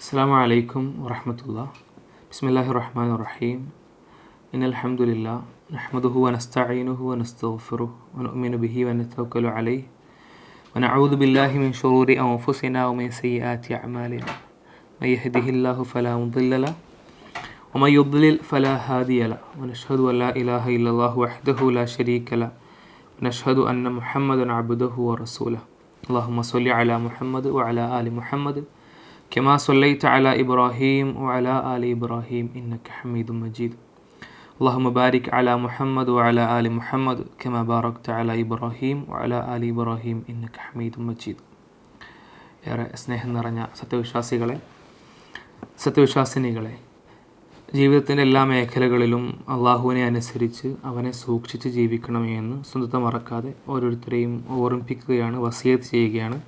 അസ്സലാമു അലൈക്കും വറഹ്മത്തുള്ളാഹി. ബിസ്മില്ലാഹിർ റഹ്മാനിർ റഹീം. ഇന്നൽ ഹംദുലില്ലാഹി നഹ്മദുഹു വനസ്തഈനുഹു വനസ്തഗ്ഫിറുഹു വനുഅ്മിനു ബിഹി വനതവക്കലു അലൈഹി വനഊദു ബില്ലാഹി മിൻ ശുറൂരി അൻഫുസിനാ വമിൻ സയ്യിആതി അഅ്മാലിനാ. മൻ യഹ്ദിഹില്ലാഹു ഫലാ മുദില്ല ലഹു വമൻ യുദ്ലിൽ ഫലാ ഹാദിയ ലഹു വനശ്ഹദു അൻ ലാ ഇലാഹ ഇല്ലല്ലാഹു വഹ്ദഹു ലാ ശരീക ലഹു വനശ്ഹദു അന്ന മുഹമ്മദൻ അബ്ദുഹു വറസൂലുഹു. അല്ലാഹുമ്മ സ്വല്ലി അലാ മുഹമ്മദ് വഅലാ ആലി മുഹമ്മദ് كما صليت على إبراهيم وعلى آل إبراهيم إنك حميد مجيد. اللهم بارك على محمد وعلى آل محمد كما باركت على إبراهيم وعلى آل إبراهيم إنك حميد مجيد. ഏറെ സ്നേഹം നിറഞ്ഞ സത്യവിശ്വാസിനികളെ, ജീവിതത്തിൻ്റെ എല്ലാ മേഖലകളിലും അള്ളാഹുവിനെ അനുസരിച്ച് അവനെ സൂക്ഷിച്ച് ജീവിക്കണമേ എന്ന് സ്വന്തത്തെ മറക്കാതെ ഓരോരുത്തരെയും ഓർമ്മിപ്പിക്കുകയാണ്, വസിയത്ത് ചെയ്യുകയാണ്.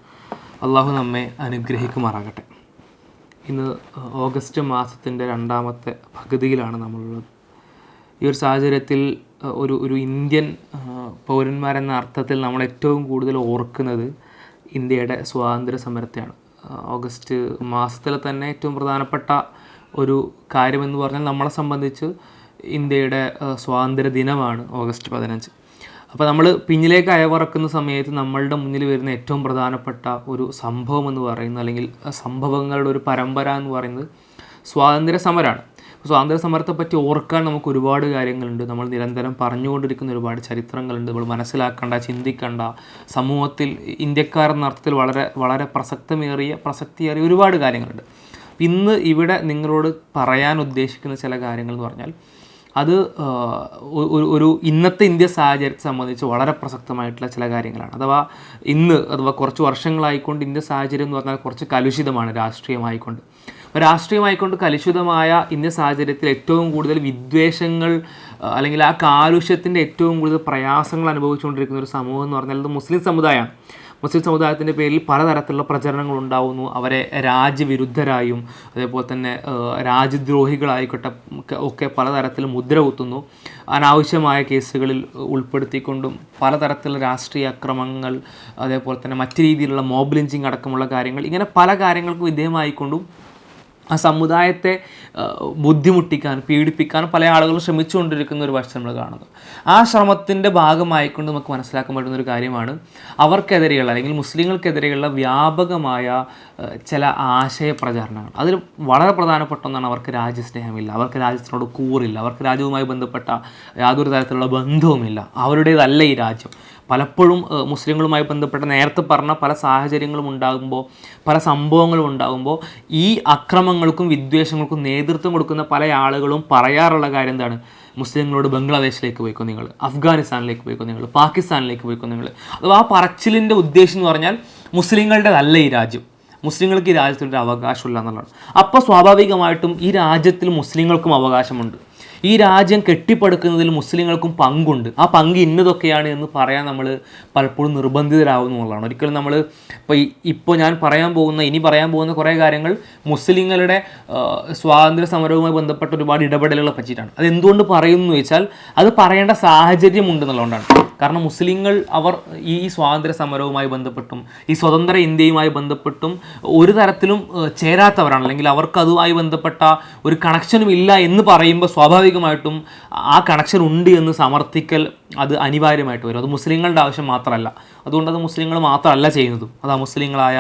അള്ളാഹു നമ്മെ അനുഗ്രഹിക്കുമാറാകട്ടെ. ഇന്ന് ഓഗസ്റ്റ് മാസത്തിൻ്റെ രണ്ടാമത്തെ പകുതിയിലാണ് നമ്മളുള്ളത്. ഈ ഒരു സാഹചര്യത്തിൽ ഒരു ഇന്ത്യൻ പൗരന്മാരെന്ന അർത്ഥത്തിൽ നമ്മൾ ഏറ്റവും കൂടുതൽ ഓർക്കുന്നത് ഇന്ത്യയുടെ സ്വാതന്ത്ര്യ സമരത്തെയാണ്. ഓഗസ്റ്റ് മാസത്തിൽ തന്നെ ഏറ്റവും പ്രധാനപ്പെട്ട ഒരു കാര്യമെന്ന് പറഞ്ഞാൽ നമ്മളെ സംബന്ധിച്ച് ഇന്ത്യയുടെ സ്വാതന്ത്ര്യ ദിനമാണ് ഓഗസ്റ്റ് 15. അപ്പോൾ നമ്മൾ പിന്നിലേക്ക് അയവിറക്കുന്ന സമയത്ത് നമ്മളുടെ മുന്നിൽ വരുന്ന ഏറ്റവും പ്രധാനപ്പെട്ട ഒരു സംഭവം എന്ന് പറയുന്നത്, അല്ലെങ്കിൽ സംഭവങ്ങളുടെ ഒരു പരമ്പര എന്ന് പറയുന്നത് സ്വാതന്ത്ര്യ സമരമാണ്. സ്വാതന്ത്ര്യ സമരത്തെപ്പറ്റി ഓർക്കാൻ നമുക്ക് ഒരുപാട് കാര്യങ്ങളുണ്ട്. നമ്മൾ നിരന്തരം പറഞ്ഞുകൊണ്ടിരിക്കുന്ന ഒരുപാട് ചരിത്രങ്ങളുണ്ട്. നമ്മൾ മനസ്സിലാക്കേണ്ട, ചിന്തിക്കേണ്ട, സമൂഹത്തിൽ ഇന്ത്യക്കാരെന്ന അർത്ഥത്തിൽ വളരെ വളരെ പ്രസക്തിയേറിയ ഒരുപാട് കാര്യങ്ങളുണ്ട്. ഇന്ന് ഇവിടെ നിങ്ങളോട് പറയാൻ ഉദ്ദേശിക്കുന്ന ചില കാര്യങ്ങൾ എന്ന് പറഞ്ഞാൽ അത് ഒരു ഇന്നത്തെ ഇന്ത്യ സാഹചര്യത്തെ സംബന്ധിച്ച് വളരെ പ്രസക്തമായിട്ടുള്ള ചില കാര്യങ്ങളാണ്. അഥവാ കുറച്ച് വർഷങ്ങളായിക്കൊണ്ട് ഇന്ത്യ സാഹചര്യം എന്ന് പറഞ്ഞാൽ കുറച്ച് കലുഷിതമാണ് രാഷ്ട്രീയമായിക്കൊണ്ട് കലുഷിതമായ ഇന്ത്യ സാഹചര്യത്തിൽ ഏറ്റവും കൂടുതൽ വിദ്വേഷങ്ങൾ അല്ലെങ്കിൽ ആ കാലുഷ്യത്തിൻ്റെ ഏറ്റവും കൂടുതൽ പ്രയാസങ്ങൾ അനുഭവിച്ചുകൊണ്ടിരിക്കുന്ന ഒരു സമൂഹം എന്ന് പറഞ്ഞാൽ അത് മുസ്ലിം സമുദായമാണ്. മുസ്ലിം സമുദായത്തിൻ്റെ പേരിൽ പലതരത്തിലുള്ള പ്രചരണങ്ങൾ ഉണ്ടാവുന്നു. അവരെ രാജ്യവിരുദ്ധരായും അതേപോലെ തന്നെ രാജ്യദ്രോഹികളായിക്കോട്ടെ ഒക്കെ പലതരത്തിൽ മുദ്ര കുത്തുന്നു. അനാവശ്യമായ കേസുകളിൽ ഉൾപ്പെടുത്തിക്കൊണ്ടും പലതരത്തിലുള്ള രാഷ്ട്രീയ അക്രമങ്ങൾ, അതേപോലെ തന്നെ മറ്റു രീതിയിലുള്ള മോബ് ലിഞ്ചിങ് അടക്കമുള്ള കാര്യങ്ങൾ, ഇങ്ങനെ പല കാര്യങ്ങൾക്കും വിധേയമായിക്കൊണ്ടും ആ സമുദായത്തെ ബുദ്ധിമുട്ടിക്കാൻ, പീഡിപ്പിക്കാൻ പല ആളുകളും ശ്രമിച്ചുകൊണ്ടിരിക്കുന്ന ഒരു വശം നമ്മൾ കാണുന്നു. ആ ശ്രമത്തിൻ്റെ ഭാഗമായിക്കൊണ്ട് നമുക്ക് മനസ്സിലാക്കാൻ പറ്റുന്ന ഒരു കാര്യമാണ് അവർക്കെതിരെയുള്ള അല്ലെങ്കിൽ മുസ്ലിങ്ങൾക്കെതിരെയുള്ള വ്യാപകമായ ചില ആശയപ്രചാരണങ്ങൾ. അതിൽ വളരെ പ്രധാനപ്പെട്ട ഒന്നാണ് അവർക്ക് രാജ്യസ്നേഹമില്ല, അവർക്ക് രാജ്യത്തിനോട് കൂറില്ല, അവർക്ക് രാജ്യവുമായി ബന്ധപ്പെട്ട യാതൊരു തരത്തിലുള്ള ബന്ധവുമില്ല, അവരുടേതല്ല ഈ രാജ്യം. പലപ്പോഴും മുസ്ലിങ്ങളുമായി ബന്ധപ്പെട്ട നേരത്തെ പറഞ്ഞ പല സാഹചര്യങ്ങളും ഉണ്ടാകുമ്പോൾ, പല സംഭവങ്ങളും ഉണ്ടാകുമ്പോൾ ഈ അക്രമങ്ങൾക്കും വിദ്വേഷങ്ങൾക്കും നേതൃത്വം കൊടുക്കുന്ന പല ആളുകളും പറയാറുള്ള കാര്യം എന്താണ്? മുസ്ലിങ്ങളോട് ബംഗ്ലാദേശിലേക്ക് പോയിക്കോ നിങ്ങൾ, അഫ്ഗാനിസ്ഥാനിലേക്ക് പോയിക്കോ നിങ്ങൾ, പാകിസ്ഥാനിലേക്ക് പോയിക്കോ നിങ്ങൾ. അഥവാ ആ പറച്ചിലിൻ്റെ ഉദ്ദേശം എന്ന് പറഞ്ഞാൽ മുസ്ലിങ്ങളുടേതല്ല ഈ രാജ്യം, മുസ്ലിങ്ങൾക്ക് ഈ രാജ്യത്തിൻ്റെ അവകാശമില്ല എന്നുള്ളതാണ്. അപ്പോൾ സ്വാഭാവികമായിട്ടും ഈ രാജ്യത്തിൽ മുസ്ലിങ്ങൾക്കും അവകാശമുണ്ട്, ഈ രാജ്യം കെട്ടിപ്പടുക്കുന്നതിൽ മുസ്ലിങ്ങൾക്കും പങ്കുണ്ട്, ആ പങ്ക് ഇന്നതൊക്കെയാണ് എന്ന് പറയാൻ നമ്മൾ പലപ്പോഴും നിർബന്ധിതരാകുന്നു എന്നുള്ളതാണ്. ഒരിക്കലും നമ്മൾ ഇപ്പോൾ ഇനി പറയാൻ പോകുന്ന കുറേ കാര്യങ്ങൾ മുസ്ലിങ്ങളുടെ സ്വാതന്ത്ര്യ സമരവുമായി ബന്ധപ്പെട്ട ഒരുപാട് ഇടപെടലുകളെ പറ്റിയിട്ടാണ്. അത് എന്തുകൊണ്ട് പറയുന്നു എന്ന് വെച്ചാൽ അത് പറയേണ്ട സാഹചര്യം ഉണ്ടെന്നുള്ളതുകൊണ്ടാണ്. കാരണം മുസ്ലിങ്ങൾ അവർ ഈ സ്വാതന്ത്ര്യ സമരവുമായി ബന്ധപ്പെട്ടും ഈ സ്വതന്ത്ര ഇന്ത്യയുമായി ബന്ധപ്പെട്ടും ഒരു തരത്തിലും ചേരാത്തവരാണ്, അല്ലെങ്കിൽ അവർക്ക് അതുമായി ബന്ധപ്പെട്ട ഒരു കണക്ഷനും ഇല്ല എന്ന് പറയുമ്പോൾ സ്വാഭാവികമായിട്ടും ആ കണക്ഷൻ ഉണ്ട് എന്ന് സമർത്ഥിക്കൽ അത് അനിവാര്യമായിട്ട് വരും. അത് മുസ്ലിങ്ങളുടെ ആവശ്യം മാത്രമല്ല, അതുകൊണ്ട് അത് മുസ്ലിങ്ങൾ മാത്രമല്ല ചെയ്യുന്നതും. അത് മുസ്ലിങ്ങളായ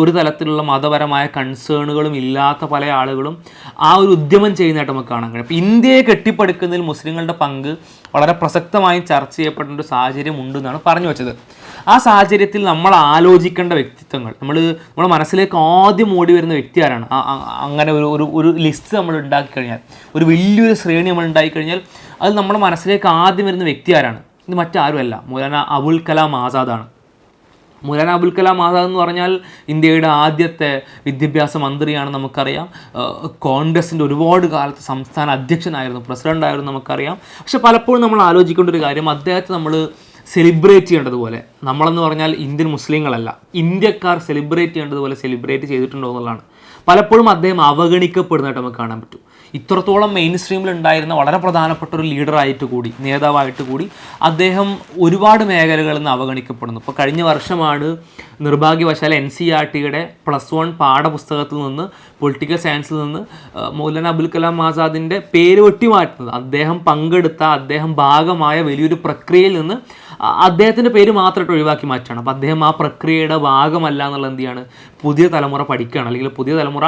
ഒരു തരത്തിലുള്ള മതപരമായ കൺസേണുകളും ഇല്ലാത്ത പല ആളുകളും ആ ഒരു ഉദ്യമം ചെയ്യുന്നതായിട്ട് നമുക്ക് കാണാൻ കഴിയും. അപ്പോൾ ഇന്ത്യയെ കെട്ടിപ്പടുക്കുന്നതിൽ മുസ്ലിങ്ങളുടെ പങ്ക് വളരെ പ്രസക്തമായി ചർച്ച ചെയ്യപ്പെടേണ്ട ഒരു സാഹചര്യം ഉണ്ടെന്നാണ് പറഞ്ഞു വെച്ചത്. ആ സാഹചര്യത്തിൽ നമ്മൾ ആലോചിക്കേണ്ട വ്യക്തിത്വങ്ങൾ, നമ്മുടെ മനസ്സിലേക്ക് ആദ്യം ഓടി വരുന്ന വ്യക്തി ആരാണ്? അങ്ങനെ ഒരു ലിസ്റ്റ് നമ്മൾ ഉണ്ടാക്കി കഴിഞ്ഞാൽ, ഒരു വലിയൊരു ശ്രേണി നമ്മൾ ഉണ്ടാക്കിക്കഴിഞ്ഞാൽ അത് നമ്മുടെ മനസ്സിലേക്ക് ആദ്യം വരുന്ന വ്യക്തി ആരാണ്? ഇത് മറ്റാരുമല്ല, മൗലാന അബുൽ കലാം ആസാദാണ്. മൗലാന അബുൽ കലാം ആസാദ് എന്ന് പറഞ്ഞാൽ ഇന്ത്യയുടെ ആദ്യത്തെ വിദ്യാഭ്യാസ മന്ത്രിയാണ് നമുക്കറിയാം. കോൺഗ്രസിൻ്റെ ഒരുപാട് കാലത്ത് സംസ്ഥാന അധ്യക്ഷനായിരുന്നു, പ്രസിഡൻ്റായിരുന്നു നമുക്കറിയാം. പക്ഷെ പലപ്പോഴും നമ്മൾ ആലോചിക്കേണ്ട ഒരു കാര്യം, അദ്ദേഹത്തെ നമ്മൾ സെലിബ്രേറ്റ് ചെയ്യേണ്ടതുപോലെ, നമ്മളെന്ന് പറഞ്ഞാൽ ഇന്ത്യൻ മുസ്ലിങ്ങളല്ല, ഇന്ത്യക്കാർ സെലിബ്രേറ്റ് ചെയ്യേണ്ടതുപോലെ സെലിബ്രേറ്റ് ചെയ്തിട്ടുണ്ടോ എന്നുള്ളതാണ്. പലപ്പോഴും അദ്ദേഹം അവഗണിക്കപ്പെടുന്നതായിട്ട് നമുക്ക് കാണാൻ പറ്റും. ഇത്രത്തോളം മെയിൻ സ്ട്രീമിൽ ഉണ്ടായിരുന്ന വളരെ പ്രധാനപ്പെട്ട ഒരു ലീഡറായിട്ട് കൂടി, നേതാവായിട്ട് കൂടി അദ്ദേഹം ഒരുപാട് മേഖലകളിൽ നിന്ന് അവഗണിക്കപ്പെടുന്നു. ഇപ്പോൾ കഴിഞ്ഞ വർഷമാണ് നിർഭാഗ്യവശാൽ NCERTയുടെ +1 പാഠപുസ്തകത്തിൽ നിന്ന്, പൊളിറ്റിക്കൽ സയൻസിൽ നിന്ന് മൗലാന അബുൽ കലാം ആസാദിൻ്റെ പേര് വെട്ടിമാറ്റുന്നത്. അദ്ദേഹം പങ്കെടുത്ത, അദ്ദേഹം ഭാഗമായ വലിയൊരു പ്രക്രിയയിൽ നിന്ന് അദ്ദേഹത്തിൻ്റെ പേര് മാത്രമായിട്ട് ഒഴിവാക്കി മാറ്റുകയാണ്. അപ്പോൾ അദ്ദേഹം ആ പ്രക്രിയയുടെ ഭാഗമല്ല എന്നുള്ളത് എന്ത് ചെയ്യാണ്, പുതിയ തലമുറ പഠിക്കുകയാണ്. അല്ലെങ്കിൽ പുതിയ തലമുറ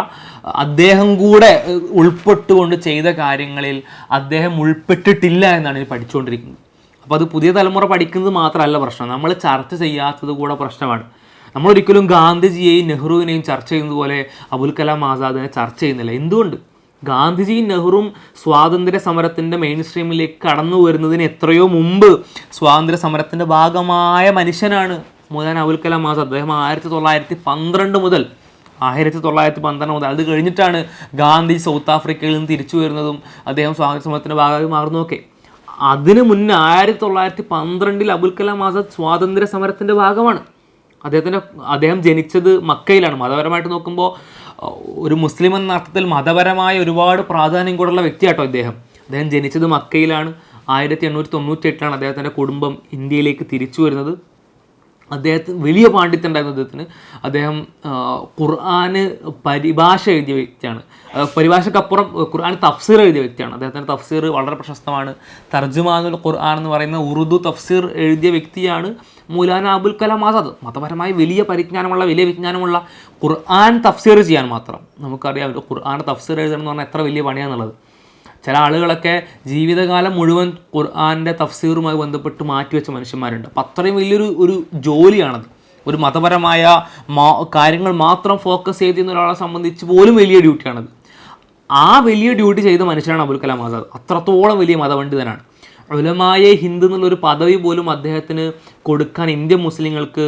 അദ്ദേഹം കൂടെ ഉൾപ്പെട്ടുകൊണ്ട് ചെയ്ത കാര്യങ്ങളിൽ അദ്ദേഹം ഉൾപ്പെട്ടിട്ടില്ല എന്നാണ് ഇനി പഠിച്ചുകൊണ്ടിരിക്കുന്നത്. അപ്പോൾ അത് പുതിയ തലമുറ പഠിക്കുന്നത് മാത്രമല്ല പ്രശ്നം, നമ്മൾ ചർച്ച ചെയ്യാത്തത് കൂടെ പ്രശ്നമാണ്. നമ്മളൊരിക്കലും ഗാന്ധിജിയെയും നെഹ്റുവിനെയും ചർച്ച ചെയ്യുന്നത് പോലെ അബുൽ കലാം ആസാദിനെ ചർച്ച ചെയ്യുന്നില്ല. എന്തുകൊണ്ട്? ഗാന്ധിജിയും നെഹ്റുവും സ്വാതന്ത്ര്യ സമരത്തിൻ്റെ മെയിൻ സ്ട്രീമിലേക്ക് കടന്നു വരുന്നതിന് എത്രയോ മുമ്പ് സ്വാതന്ത്ര്യ സമരത്തിൻ്റെ ഭാഗമായ മനുഷ്യനാണ് മൗലാന അബുൽ കലാം ആസാദ്. അദ്ദേഹം 1912 മുതൽ അത് കഴിഞ്ഞിട്ടാണ് ഗാന്ധി സൗത്ത് ആഫ്രിക്കയിൽ നിന്ന് തിരിച്ചു വരുന്നതും അദ്ദേഹം സ്വാതന്ത്ര്യ സമരത്തിൻ്റെ ഭാഗമായി മാറുന്നതൊക്കെ. അതിന് മുന്നേ 1912 അബുൽ കലാം ആസാദ് സ്വാതന്ത്ര്യ സമരത്തിൻ്റെ ഭാഗമാണ്. അദ്ദേഹം ജനിച്ചത് മക്കയിലാണ്. മതപരമായിട്ട് നോക്കുമ്പോൾ ഒരു മുസ്ലിം എന്ന അർത്ഥത്തിൽ മതപരമായ ഒരുപാട് പ്രാധാന്യം കൂടെയുള്ള വ്യക്തിയാട്ടോ അദ്ദേഹം ജനിച്ചത് മക്കയിലാണ്. 1898 അദ്ദേഹത്തിൻ്റെ കുടുംബം ഇന്ത്യയിലേക്ക് തിരിച്ചു വരുന്നത്. അദ്ദേഹത്തിന് വലിയ പാണ്ഡിത്യം ഉണ്ടായിരുന്ന അദ്ദേഹത്തിന്. അദ്ദേഹം ഖുർആന് പരിഭാഷ എഴുതിയ വ്യക്തിയാണ്. പരിഭാഷക്കപ്പുറം ഖുർആൻ തഫ്സീർ എഴുതിയ വ്യക്തിയാണ്. അദ്ദേഹത്തിൻ്റെ തഫ്സീർ വളരെ പ്രശസ്തമാണ്. തർജുമാനുൽ ഖുർആൻ എന്ന് പറയുന്ന ഉറുദു തഫ്സീർ എഴുതിയ വ്യക്തിയാണ് മൗലാന അബുൽ കലാം ആസാദ്. മതപരമായി വലിയ വിജ്ഞാനമുള്ള ഖുർആൻ തഫ്സീർ ചെയ്യാൻ മാത്രം നമുക്കറിയാം. ഖുർആൻ തഫ്സീർ എഴുതണം എന്ന് പറഞ്ഞാൽ എത്ര വലിയ പണിയാണെന്നുള്ളത്. ചില ആളുകളൊക്കെ ജീവിതകാലം മുഴുവൻ ഖുർആൻ്റെ തഫ്സീറുമായി ബന്ധപ്പെട്ട് മാറ്റിവെച്ച മനുഷ്യന്മാരുണ്ട്. അപ്പം അത്രയും വലിയൊരു ജോലിയാണത്. ഒരു മതപരമായ കാര്യങ്ങൾ മാത്രം ഫോക്കസ് ചെയ്തിരുന്ന ഒരാളെ സംബന്ധിച്ച് പോലും വലിയ ഡ്യൂട്ടിയാണത്. ആ വലിയ ഡ്യൂട്ടി ചെയ്ത മനുഷ്യനാണ് അബുൽ കലാം ആസാദ്. അത്രത്തോളം വലിയ മതപണ്ഡിതനാണ്. ഉലമായെ ഹിന്ദ് എന്നുള്ളൊരു പദവി പോലും അദ്ദേഹത്തിന് കൊടുക്കാൻ ഇന്ത്യൻ മുസ്ലിങ്ങൾക്ക്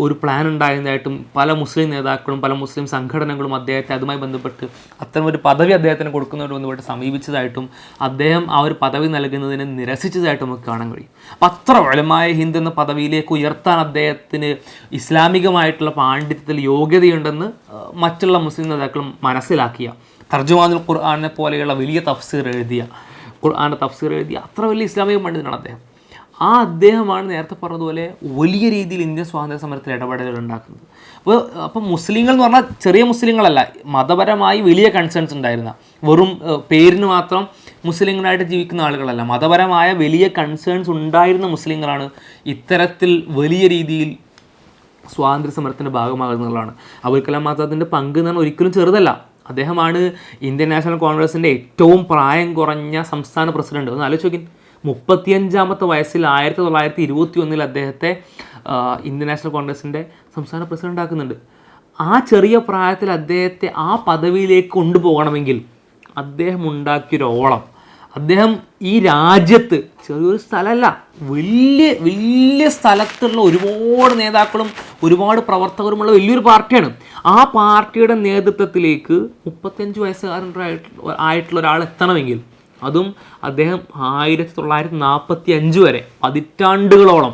ഒരു പ്ലാൻ ഉണ്ടായതായിട്ടും പല മുസ്ലിം നേതാക്കളും പല മുസ്ലിം സംഘടനകളും അദ്ദേഹത്തെ അതുമായി ബന്ധപ്പെട്ട് അത്തരം ഒരു പദവി അദ്ദേഹത്തിന് കൊടുക്കുന്നതിന് ബന്ധപ്പെട്ട് സമീപിച്ചതായിട്ടും അദ്ദേഹം ആ ഒരു പദവി നൽകുന്നതിന് നിരസിച്ചതായിട്ടും നമുക്ക് കാണാൻ കഴിയും. അപ്പം അത്ര ഉലമായെ ഹിന്ദ് എന്ന പദവിയിലേക്ക് ഉയർത്താൻ അദ്ദേഹത്തിന് ഇസ്ലാമികമായിട്ടുള്ള പാണ്ഡിത്യത്തിൽ യോഗ്യതയുണ്ടെന്ന് മറ്റുള്ള മുസ്ലിം നേതാക്കളും മനസ്സിലാക്കിയ, തർജുമാനുൽ ഖുർആനെ പോലെയുള്ള വലിയ തഫ്സീർ എഴുതിയ, ഖുർആൻ്റെ തഫ്സീർ എഴുതിയ അത്ര വലിയ ഇസ്ലാമിക പണ്ഡിതനാണ് അദ്ദേഹം. അദ്ദേഹമാണ് നേരത്തെ പറഞ്ഞതുപോലെ വലിയ രീതിയിൽ ഇന്ത്യൻ സ്വാതന്ത്ര്യ സമരത്തിൽ ഇടപെടലുകൾ ഉണ്ടാക്കുന്നത്. അപ്പോൾ മുസ്ലിങ്ങൾ എന്ന് പറഞ്ഞാൽ ചെറിയ മുസ്ലിങ്ങളല്ല, മതപരമായി വലിയ കൺസേൺസ് ഉണ്ടായിരുന്ന, വെറും പേരിന് മാത്രം മുസ്ലിങ്ങളായിട്ട് ജീവിക്കുന്ന ആളുകളല്ല, മതപരമായ വലിയ കൺസേൺസ് ഉണ്ടായിരുന്ന മുസ്ലിങ്ങളാണ് ഇത്തരത്തിൽ വലിയ രീതിയിൽ സ്വാതന്ത്ര്യ സമരത്തിൻ്റെ ഭാഗമാകുന്നതാണ്. അബുൽ കലാം ആസാദിൻ്റെ പങ്ക് എന്ന് പറഞ്ഞാൽ ഒരിക്കലും ചെറുതല്ല. അദ്ദേഹമാണ് ഇന്ത്യൻ നാഷണൽ കോൺഗ്രസിൻ്റെ ഏറ്റവും പ്രായം കുറഞ്ഞ സംസ്ഥാന പ്രസിഡന്റ്. ഒന്ന് ആലോചിച്ച് നോക്കി, 35-ാമത്തെ വയസ്സിൽ 1921 അദ്ദേഹത്തെ ഇന്ത്യൻ നാഷണൽ കോൺഗ്രസിൻ്റെ സംസ്ഥാന പ്രസിഡന്റ് ആക്കുന്നുണ്ട്. ആ ചെറിയ പ്രായത്തിൽ അദ്ദേഹത്തെ ആ പദവിയിലേക്ക് കൊണ്ടുപോകണമെങ്കിൽ അദ്ദേഹം ഉണ്ടാക്കിയൊരോളം, അദ്ദേഹം ഈ രാജ്യത്ത് ചെറിയൊരു സ്ഥലമല്ല, വലിയ സ്ഥലത്തുള്ള ഒരുപാട് നേതാക്കളും ഒരുപാട് പ്രവർത്തകരുമുള്ള വലിയൊരു പാർട്ടിയാണ്. ആ പാർട്ടിയുടെ നേതൃത്വത്തിലേക്ക് 35 വയസ്സുകാരനായിട്ടുള്ള ഒരാൾ എത്തണമെങ്കിൽ, അതും അദ്ദേഹം 1945 വരെ 10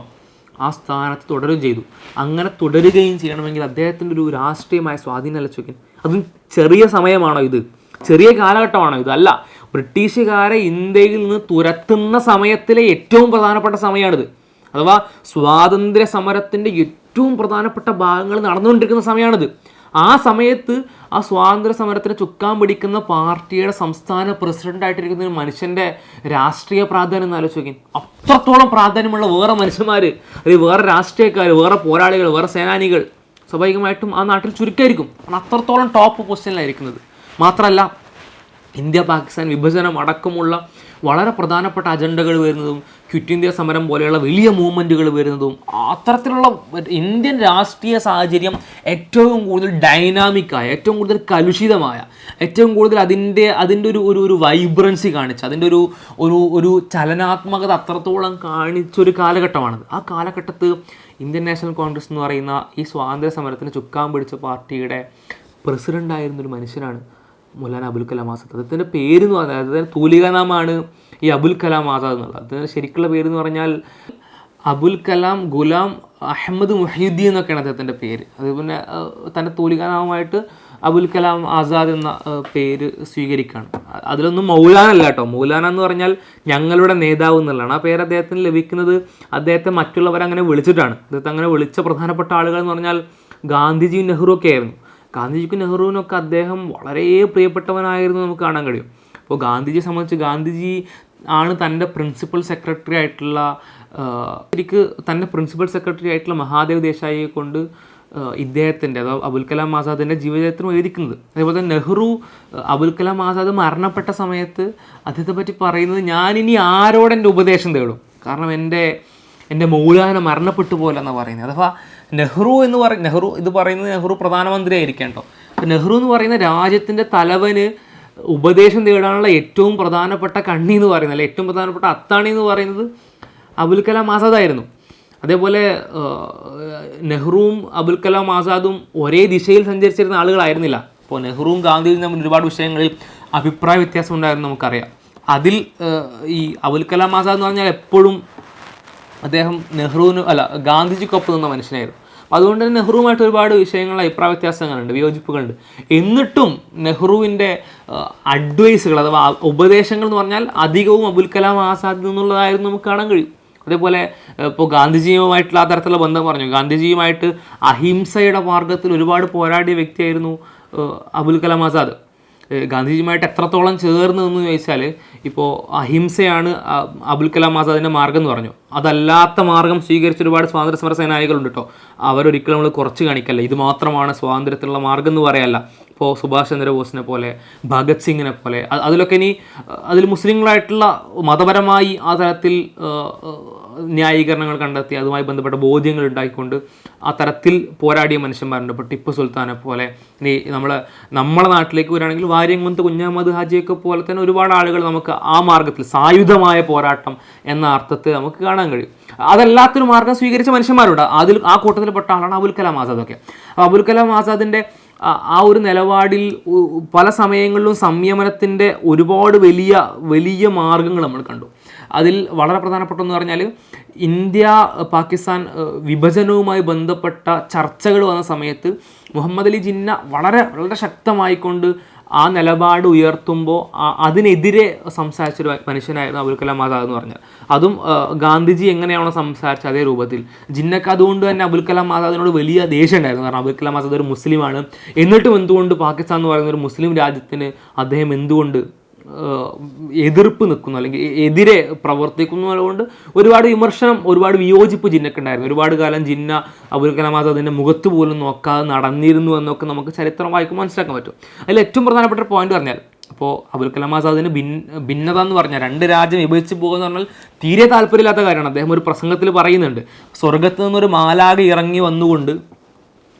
ആ സ്ഥാനത്ത് തുടരുകയും ചെയ്തു. അങ്ങനെ തുടരുകയും ചെയ്യണമെങ്കിൽ അദ്ദേഹത്തിൻ്റെ ഒരു രാഷ്ട്രീയമായ സ്വാധീനം അലച്ചോക്കാൻ, അതും ചെറിയ സമയമാണോ ഇത്? ചെറിയ കാലഘട്ടമാണോ ഇത്? അല്ല. ബ്രിട്ടീഷുകാരെ ഇന്ത്യയിൽ നിന്ന് തുരത്തുന്ന സമയത്തിലെ ഏറ്റവും പ്രധാനപ്പെട്ട സമയമാണിത്. അഥവാ സ്വാതന്ത്ര്യ സമരത്തിൻ്റെ ഏറ്റവും പ്രധാനപ്പെട്ട ഭാഗങ്ങൾ നടന്നുകൊണ്ടിരിക്കുന്ന സമയമാണിത്. ആ സമയത്ത് ആ സ്വാതന്ത്ര്യ സമരത്തിന് ചുക്കാൻ പിടിക്കുന്ന പാർട്ടിയുടെ സംസ്ഥാന പ്രസിഡൻ്റായിട്ടിരിക്കുന്ന ഒരു മനുഷ്യൻ്റെ രാഷ്ട്രീയ പ്രാധാന്യം എന്ന് ആലോചിച്ച് നോക്കി. അത്രത്തോളം പ്രാധാന്യമുള്ള വേറെ മനുഷ്യന്മാർ, അല്ലെങ്കിൽ വേറെ രാഷ്ട്രീയക്കാർ, വേറെ പോരാളികൾ, വേറെ സേനാനികൾ സ്വാഭാവികമായിട്ടും ആ നാട്ടിൽ ചുരുക്കമായിരിക്കും. അത്രത്തോളം ടോപ്പ് പൊസിഷനിലായിരിക്കുന്നത്. മാത്രമല്ല, ഇന്ത്യ പാകിസ്ഥാൻ വിഭജനം അടക്കമുള്ള വളരെ പ്രധാനപ്പെട്ട അജണ്ടകൾ വരുന്നതും, ക്വിറ്റ് ഇന്ത്യ സമരം പോലെയുള്ള വലിയ മൂവ്മെൻറ്റുകൾ വരുന്നതും, അത്തരത്തിലുള്ള ഇന്ത്യൻ രാഷ്ട്രീയ സാഹചര്യം ഏറ്റവും കൂടുതൽ ഡൈനാമിക്കായ, ഏറ്റവും കൂടുതൽ കലുഷിതമായ, ഏറ്റവും കൂടുതൽ അതിൻ്റെ ഒരു വൈബ്രൻസി കാണിച്ച, അതിൻ്റെ ഒരു ചലനാത്മകത അത്രത്തോളം കാണിച്ചൊരു കാലഘട്ടമാണത്. ആ കാലഘട്ടത്ത് ഇന്ത്യൻ നാഷണൽ കോൺഗ്രസ് എന്ന് പറയുന്ന ഈ സ്വാതന്ത്ര്യ സമരത്തിന് ചുക്കാൻ പിടിച്ച പാർട്ടിയുടെ പ്രസിഡൻ്റായിരുന്നൊരു മനുഷ്യനാണ് മൗലാന അബുൽ കലാം ആസാദ്. അദ്ദേഹത്തിൻ്റെ പേര് എന്ന് പറഞ്ഞാൽ, അദ്ദേഹത്തിൻ്റെ തൂലികാനാമാണ് ഈ അബുൽ കലാം ആസാദ് എന്നുള്ളത്. അദ്ദേഹത്തിൻ്റെ ശരിക്കുള്ള പേര് എന്ന് പറഞ്ഞാൽ അബുൽ കലാം ഗുലാം അഹമ്മദ് മുഹീദ്ദീൻ എന്നൊക്കെയാണ് അദ്ദേഹത്തിൻ്റെ പേര്. അതുപോലെ തൻ്റെ തൂലികാനാമമായിട്ട് അബുൽ കലാം ആസാദ് എന്ന പേര് സ്വീകരിക്കുകയാണ്. അതിലൊന്നും മൗലാന അല്ല കേട്ടോ. മൗലാന എന്ന് പറഞ്ഞാൽ ഞങ്ങളുടെ നേതാവ് എന്നുള്ളതാണ്. ആ പേര് അദ്ദേഹത്തിന് ലഭിക്കുന്നത് അദ്ദേഹത്തെ മറ്റുള്ളവരങ്ങനെ വിളിച്ചിട്ടാണ്. അദ്ദേഹത്തെ അങ്ങനെ വിളിച്ച പ്രധാനപ്പെട്ട ആളുകൾ എന്ന് പറഞ്ഞാൽ ഗാന്ധിജിയും നെഹ്റു ഒക്കെ ആയിരുന്നു. ഗാന്ധിജിക്കും നെഹ്റുവിനൊക്കെ അദ്ദേഹം വളരെ പ്രിയപ്പെട്ടവനായിരുന്നു നമുക്ക് കാണാൻ കഴിയും. അപ്പോൾ ഗാന്ധിജിയെ സംബന്ധിച്ച് ഗാന്ധിജി ആണ് തൻ്റെ പ്രിൻസിപ്പൽ സെക്രട്ടറി ആയിട്ടുള്ള മഹാദേവ് ദേശായിയെ കൊണ്ട് ഇദ്ദേഹത്തിൻ്റെ അഥവാ അബുൽ കലാം ആസാദിൻ്റെ ജീവചരിത്രം എഴുതിക്കുന്നത്. അതേപോലെ തന്നെ നെഹ്റു അബുൽ കലാം ആസാദ് മരണപ്പെട്ട സമയത്ത് അദ്ദേഹത്തെ പറ്റി പറയുന്നത്, ഞാനിനി ആരോടെൻ്റെ ഉപദേശം തേടും, കാരണം എൻ്റെ മൗലാന മരണപ്പെട്ടു പോലെ എന്നാണ് പറയുന്നത്. അഥവാ നെഹ്റു പ്രധാനമന്ത്രി ആയിരിക്കാം കേട്ടോ. അപ്പോൾ നെഹ്റു എന്ന് പറയുന്ന രാജ്യത്തിൻ്റെ തലവന് ഉപദേശം തേടാനുള്ള ഏറ്റവും പ്രധാനപ്പെട്ട കണ്ണി എന്ന് പറയുന്നത്, അല്ലെ ഏറ്റവും പ്രധാനപ്പെട്ട അത്താണി എന്ന് പറയുന്നത് അബുൽ കലാം ആസാദായിരുന്നു. അതേപോലെ നെഹ്റുവും അബുൽ കലാം ആസാദും ഒരേ ദിശയിൽ സഞ്ചരിച്ചിരുന്ന ആളുകളായിരുന്നില്ല. അപ്പോൾ നെഹ്റുവും ഗാന്ധിജിയും തമ്മിൽ ഒരുപാട് വിഷയങ്ങളിൽ അഭിപ്രായ വ്യത്യാസം ഉണ്ടായിരുന്നു നമുക്കറിയാം. അതിൽ ഈ അബുൽ കലാം ആസാദ് എന്ന് പറഞ്ഞാൽ എപ്പോഴും അദ്ദേഹം ഗാന്ധിജിക്കൊപ്പം നിന്ന മനുഷ്യനായിരുന്നു. അതുകൊണ്ട് തന്നെ നെഹ്റുവുമായിട്ട് ഒരുപാട് വിഷയങ്ങളിൽ അഭിപ്രായ വ്യത്യാസങ്ങളുണ്ട്, വിയോജിപ്പുകളുണ്ട്. എന്നിട്ടും നെഹ്റുവിൻ്റെ അഡ്വൈസുകൾ അഥവാ ഉപദേശങ്ങൾ എന്ന് പറഞ്ഞാൽ അധികവും അബുൽ കലാം ആസാദിൽ നിന്നുള്ളതായിരുന്നു നമുക്ക് കാണാൻ കഴിയും. അതേപോലെ ഇപ്പോൾ ഗാന്ധിജിയുമായിട്ടുള്ള ആ തരത്തിലുള്ള ബന്ധം പറഞ്ഞു. ഗാന്ധിജിയുമായിട്ട് അഹിംസയുടെ മാർഗത്തിൽ ഒരുപാട് പോരാടിയ വ്യക്തിയായിരുന്നു അബുൽ കലാം ആസാദ്. ഗാന്ധിജിയുമായിട്ട് എത്രത്തോളം ചേർന്ന് എന്ന് ചോദിച്ചാൽ, ഇപ്പോൾ അഹിംസയാണ് അബുൽ കലാം ആസാദിൻ്റെ മാർഗ്ഗം എന്ന് പറഞ്ഞു. അതല്ലാത്ത മാർഗം സ്വീകരിച്ച ഒരുപാട് സ്വാതന്ത്ര്യ സമര സേനാനികളുണ്ട് കേട്ടോ. അവരൊരിക്കലും നമ്മൾ കുറച്ച് കാണിക്കല്ല, ഇത് മാത്രമാണ് സ്വാതന്ത്ര്യത്തിനുള്ള മാർഗ്ഗം എന്ന് പറയല്ല. ഇപ്പോൾ സുഭാഷ് ചന്ദ്രബോസിനെ പോലെ, ഭഗത് സിംഗിനെ പോലെ, അതിലൊക്കെ അതിൽ മുസ്ലിങ്ങളായിട്ടുള്ള മതപരമായി ആ തരത്തിൽ ന്യായീകരണങ്ങൾ കണ്ടെത്തി അതുമായി ബന്ധപ്പെട്ട ബോധ്യങ്ങൾ ഉണ്ടാക്കിക്കൊണ്ട് ആ തരത്തിൽ പോരാടിയ മനുഷ്യന്മാരുണ്ട്. ഇപ്പോൾ ടിപ്പു സുൽത്താനെ പോലെ, ഇനി നമ്മളെ നാട്ടിലേക്ക് വരികയാണെങ്കിൽ വാര്യംകുന്നത്ത് കുഞ്ഞഹമ്മദ് ഹാജിയൊക്കെ പോലെ തന്നെ ഒരുപാട് ആളുകൾ നമുക്ക് ആ മാർഗത്തിൽ സായുധമായ പോരാട്ടം എന്ന അർത്ഥത്തിൽ നമുക്ക് കാണാൻ കഴിയും. അതല്ലാത്തൊരു മാർഗം സ്വീകരിച്ച മനുഷ്യന്മാരുണ്ട്. ആ കൂട്ടത്തിൽപ്പെട്ട ആളാണ് അബുൽ കലാം ആസാദൊക്കെ. അബുൽ കലാം ആസാദിൻ്റെ ആ ഒരു നിലപാടിൽ പല സമയങ്ങളിലും സംയമനത്തിൻ്റെ ഒരുപാട് വലിയ മാർഗങ്ങൾ നമ്മൾ കണ്ടു. അതിൽ വളരെ പ്രധാനപ്പെട്ടെന്ന് പറഞ്ഞാൽ, ഇന്ത്യ പാകിസ്ഥാൻ വിഭജനവുമായി ബന്ധപ്പെട്ട ചർച്ചകൾ വന്ന സമയത്ത് മുഹമ്മദ് അലി ജിന്ന വളരെ ശക്തമായിക്കൊണ്ട് ആ നിലപാട് ഉയർത്തുമ്പോൾ അതിനെതിരെ സംസാരിച്ചൊരു മനുഷ്യനായിരുന്നു അബുൽ കലാം ആസാദ് എന്ന് പറഞ്ഞാൽ. അതും ഗാന്ധിജി എങ്ങനെയാണോ സംസാരിച്ചത് അതേ രൂപത്തിൽ. ജിന്നക്ക് അതുകൊണ്ട് തന്നെ അബുൽ കലാം ആസാദിനോട് വലിയ ദേഷ്യം ഉണ്ടായിരുന്നു. കാരണം അബുൽ കലാം ആസാദ് ഒരു മുസ്ലിമാണ്. എന്നിട്ടും എന്തുകൊണ്ട് പാകിസ്ഥാൻ എന്ന് പറയുന്ന ഒരു മുസ്ലിം രാജ്യത്തിന് അദ്ദേഹം എന്തുകൊണ്ട് എതിർപ്പ് നിൽക്കുന്നു അല്ലെങ്കിൽ എതിരെ പ്രവർത്തിക്കുന്നു അതുകൊണ്ട് ഒരുപാട് വിമർശനം, ഒരുപാട് വിയോജിപ്പ് ജിന്നക്കുണ്ടായിരുന്നു. ഒരുപാട് കാലം ജിന്ന അബുൽ കലാം ആസാദിൻ്റെ മുഖത്ത് പോലും നോക്കാതെ നടന്നിരുന്നു എന്നൊക്കെ നമുക്ക് ചരിത്രം വായിക്കുമ്പോൾ മനസ്സിലാക്കാൻ പറ്റും. അതിൽ ഏറ്റവും പ്രധാനപ്പെട്ട ഒരു പോയിന്റ് പറഞ്ഞാൽ, അപ്പോൾ അബുൽ കലാം ആസാദിന് ഭിന്നത എന്ന് പറഞ്ഞാൽ, രണ്ട് രാജ്യം വിഭജിച്ച് പോകുക എന്ന് പറഞ്ഞാൽ തീരെ താല്പര്യമില്ലാത്ത കാര്യമാണ്. അദ്ദേഹം ഒരു പ്രസംഗത്തിൽ പറയുന്നുണ്ട്, സ്വർഗത്ത് നിന്നൊരു മാലാഖ ഇറങ്ങി വന്നുകൊണ്ട്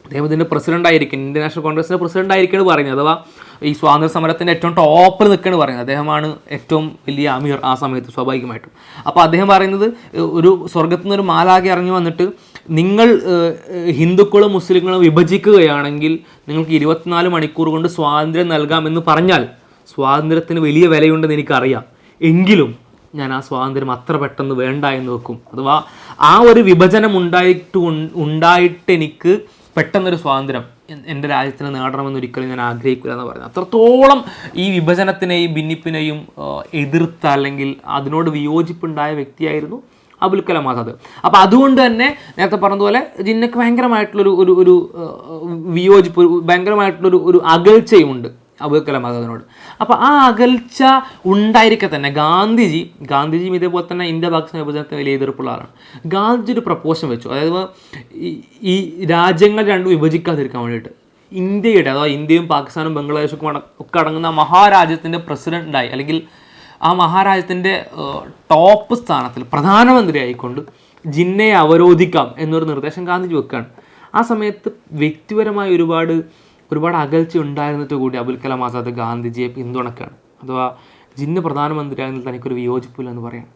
അദ്ദേഹം ഇതിൻ്റെ പ്രസിഡൻ്റായിരിക്കും, ഇന്ത്യൻ നാഷണൽ കോൺഗ്രസിൻ്റെ പ്രസിഡൻ്റായിരിക്കുകയാണ് പറയുന്നത്. അഥവാ ഈ സ്വാതന്ത്ര്യ സമരത്തിൻ്റെ ഏറ്റവും ടോപ്പിൽ നിൽക്കുകയാണ് പറയുന്നത്. അദ്ദേഹമാണ് ഏറ്റവും വലിയ അമീർ ആ സമയത്ത് സ്വാഭാവികമായിട്ടും. അപ്പോൾ അദ്ദേഹം പറയുന്നത്, ഒരു സ്വർഗത്തു നിന്നൊരു മാലാഖ ഇറങ്ങി വന്നിട്ട് നിങ്ങൾ ഹിന്ദുക്കളും മുസ്ലിങ്ങളും വിഭജിക്കുകയാണെങ്കിൽ നിങ്ങൾക്ക് 24 മണിക്കൂർ കൊണ്ട് സ്വാതന്ത്ര്യം നൽകാമെന്ന് പറഞ്ഞാൽ സ്വാതന്ത്ര്യത്തിന് വലിയ വിലയുണ്ടെന്ന് എനിക്കറിയാം, എങ്കിലും ഞാൻ ആ സ്വാതന്ത്ര്യം അത്ര പെട്ടെന്ന് വേണ്ട എന്ന് വെക്കും. അഥവാ ആ ഒരു വിഭജനം ഉണ്ടായിട്ട് എനിക്ക് പെട്ടെന്നൊരു സ്വാതന്ത്ര്യം എൻ്റെ രാജ്യത്തിന് നേടണമെന്ന് ഒരിക്കലും ഞാൻ ആഗ്രഹിക്കില്ല എന്ന് പറയുന്നത്. അത്രത്തോളം ഈ വിഭജനത്തിനെയും ഭിന്നിപ്പിനെയും എതിർത്ത അല്ലെങ്കിൽ അതിനോട് വിയോജിപ്പുണ്ടായ വ്യക്തിയായിരുന്നു അബുൽ കലാം ആസാദ്. അപ്പോൾ അതുകൊണ്ട് തന്നെ നേരത്തെ പറഞ്ഞതുപോലെ ജിന്നക്ക് ഭയങ്കരമായിട്ടുള്ളൊരു വിയോജിപ്പ്, ഭയങ്കരമായിട്ടുള്ളൊരു അകൽച്ചയുമുണ്ട് അബുൽ കലാം ആസാദിനോട്. അപ്പോൾ ആ അകൽച്ച ഉണ്ടായിരിക്കെ തന്നെ ഗാന്ധിജിയും ഇതേപോലെ തന്നെ ഇന്ത്യ പാകിസ്ഥാൻ വിഭജനത്തിന് വലിയ എതിർപ്പുള്ള ആളാണ്. ഗാന്ധിജി ഒരു പ്രപ്പോസൽ വെച്ചു. അതായത് ഈ രാജ്യങ്ങൾ രണ്ടും വിഭജിക്കാതിരിക്കാൻ വേണ്ടിയിട്ട് ഇന്ത്യയുടെ, അഥവാ ഇന്ത്യയും പാകിസ്ഥാനും ബംഗ്ലാദേശും ഒക്കെ അടങ്ങുന്ന മഹാരാജ്യത്തിൻ്റെ പ്രസിഡൻ്റായി അല്ലെങ്കിൽ ആ മഹാരാജ്യത്തിൻ്റെ ടോപ്പ് സ്ഥാനത്തിൽ പ്രധാനമന്ത്രി ആയിക്കൊണ്ട് ജിന്നയെ അവരോധിക്കാം എന്നൊരു നിർദ്ദേശം ഗാന്ധിജി വെക്കുകയാണ്. ആ സമയത്ത് വ്യക്തിപരമായ ഒരുപാട് അകൽച്ച ഉണ്ടായിരുന്നിട്ട് കൂടി അബുൽ കലാം ആസാദ് ഗാന്ധിജിയെ പിന്തുണക്കുകയാണ്. അഥവാ ജിന്ന പ്രധാനമന്ത്രിയാകുന്നതിൽ തനിക്കൊരു വിയോജിപ്പില്ല എന്ന് പറയാം.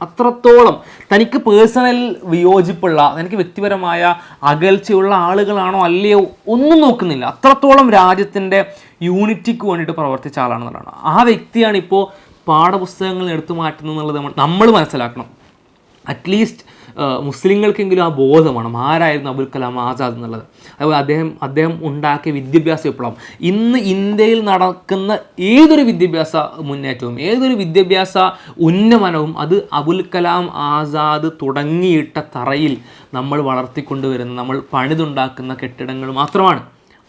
അത്രത്തോളം തനിക്ക് പേഴ്സണൽ വിയോജിപ്പുള്ള, തനിക്ക് വ്യക്തിപരമായ അകൽച്ചയുള്ള ആളുകളാണോ അല്ലയോ ഒന്നും നോക്കുന്നില്ല. അത്രത്തോളം രാജ്യത്തിൻ്റെ യൂണിറ്റിക്ക് വേണ്ടിയിട്ട് പ്രവർത്തിച്ച ആളാണെന്നുള്ളതാണ്. ആ വ്യക്തിയാണ് ഇപ്പോൾ പാഠപുസ്തകങ്ങൾ എടുത്തു മാറ്റുന്നത് എന്നുള്ളത് നമ്മൾ മനസ്സിലാക്കണം. അറ്റ്ലീസ്റ്റ് മുസ്ലിങ്ങൾക്കെങ്കിലും ആ ബോധം വേണം ആരായിരുന്നു അബുൽ കലാം ആസാദ് എന്നുള്ളത്. അതുപോലെ അദ്ദേഹം ഉണ്ടാക്കിയ വിദ്യാഭ്യാസ വിപ്ലവം, ഇന്ന് ഇന്ത്യയിൽ നടക്കുന്ന ഏതൊരു വിദ്യാഭ്യാസ മുന്നേറ്റവും ഏതൊരു വിദ്യാഭ്യാസ ഉന്നമനവും അത് അബുൽ കലാം ആസാദ് തുടങ്ങിയിട്ട തറയിൽ നമ്മൾ വളർത്തിക്കൊണ്ടുവരുന്ന, നമ്മൾ പണിതുണ്ടാക്കുന്ന കെട്ടിടങ്ങൾ മാത്രമാണ്.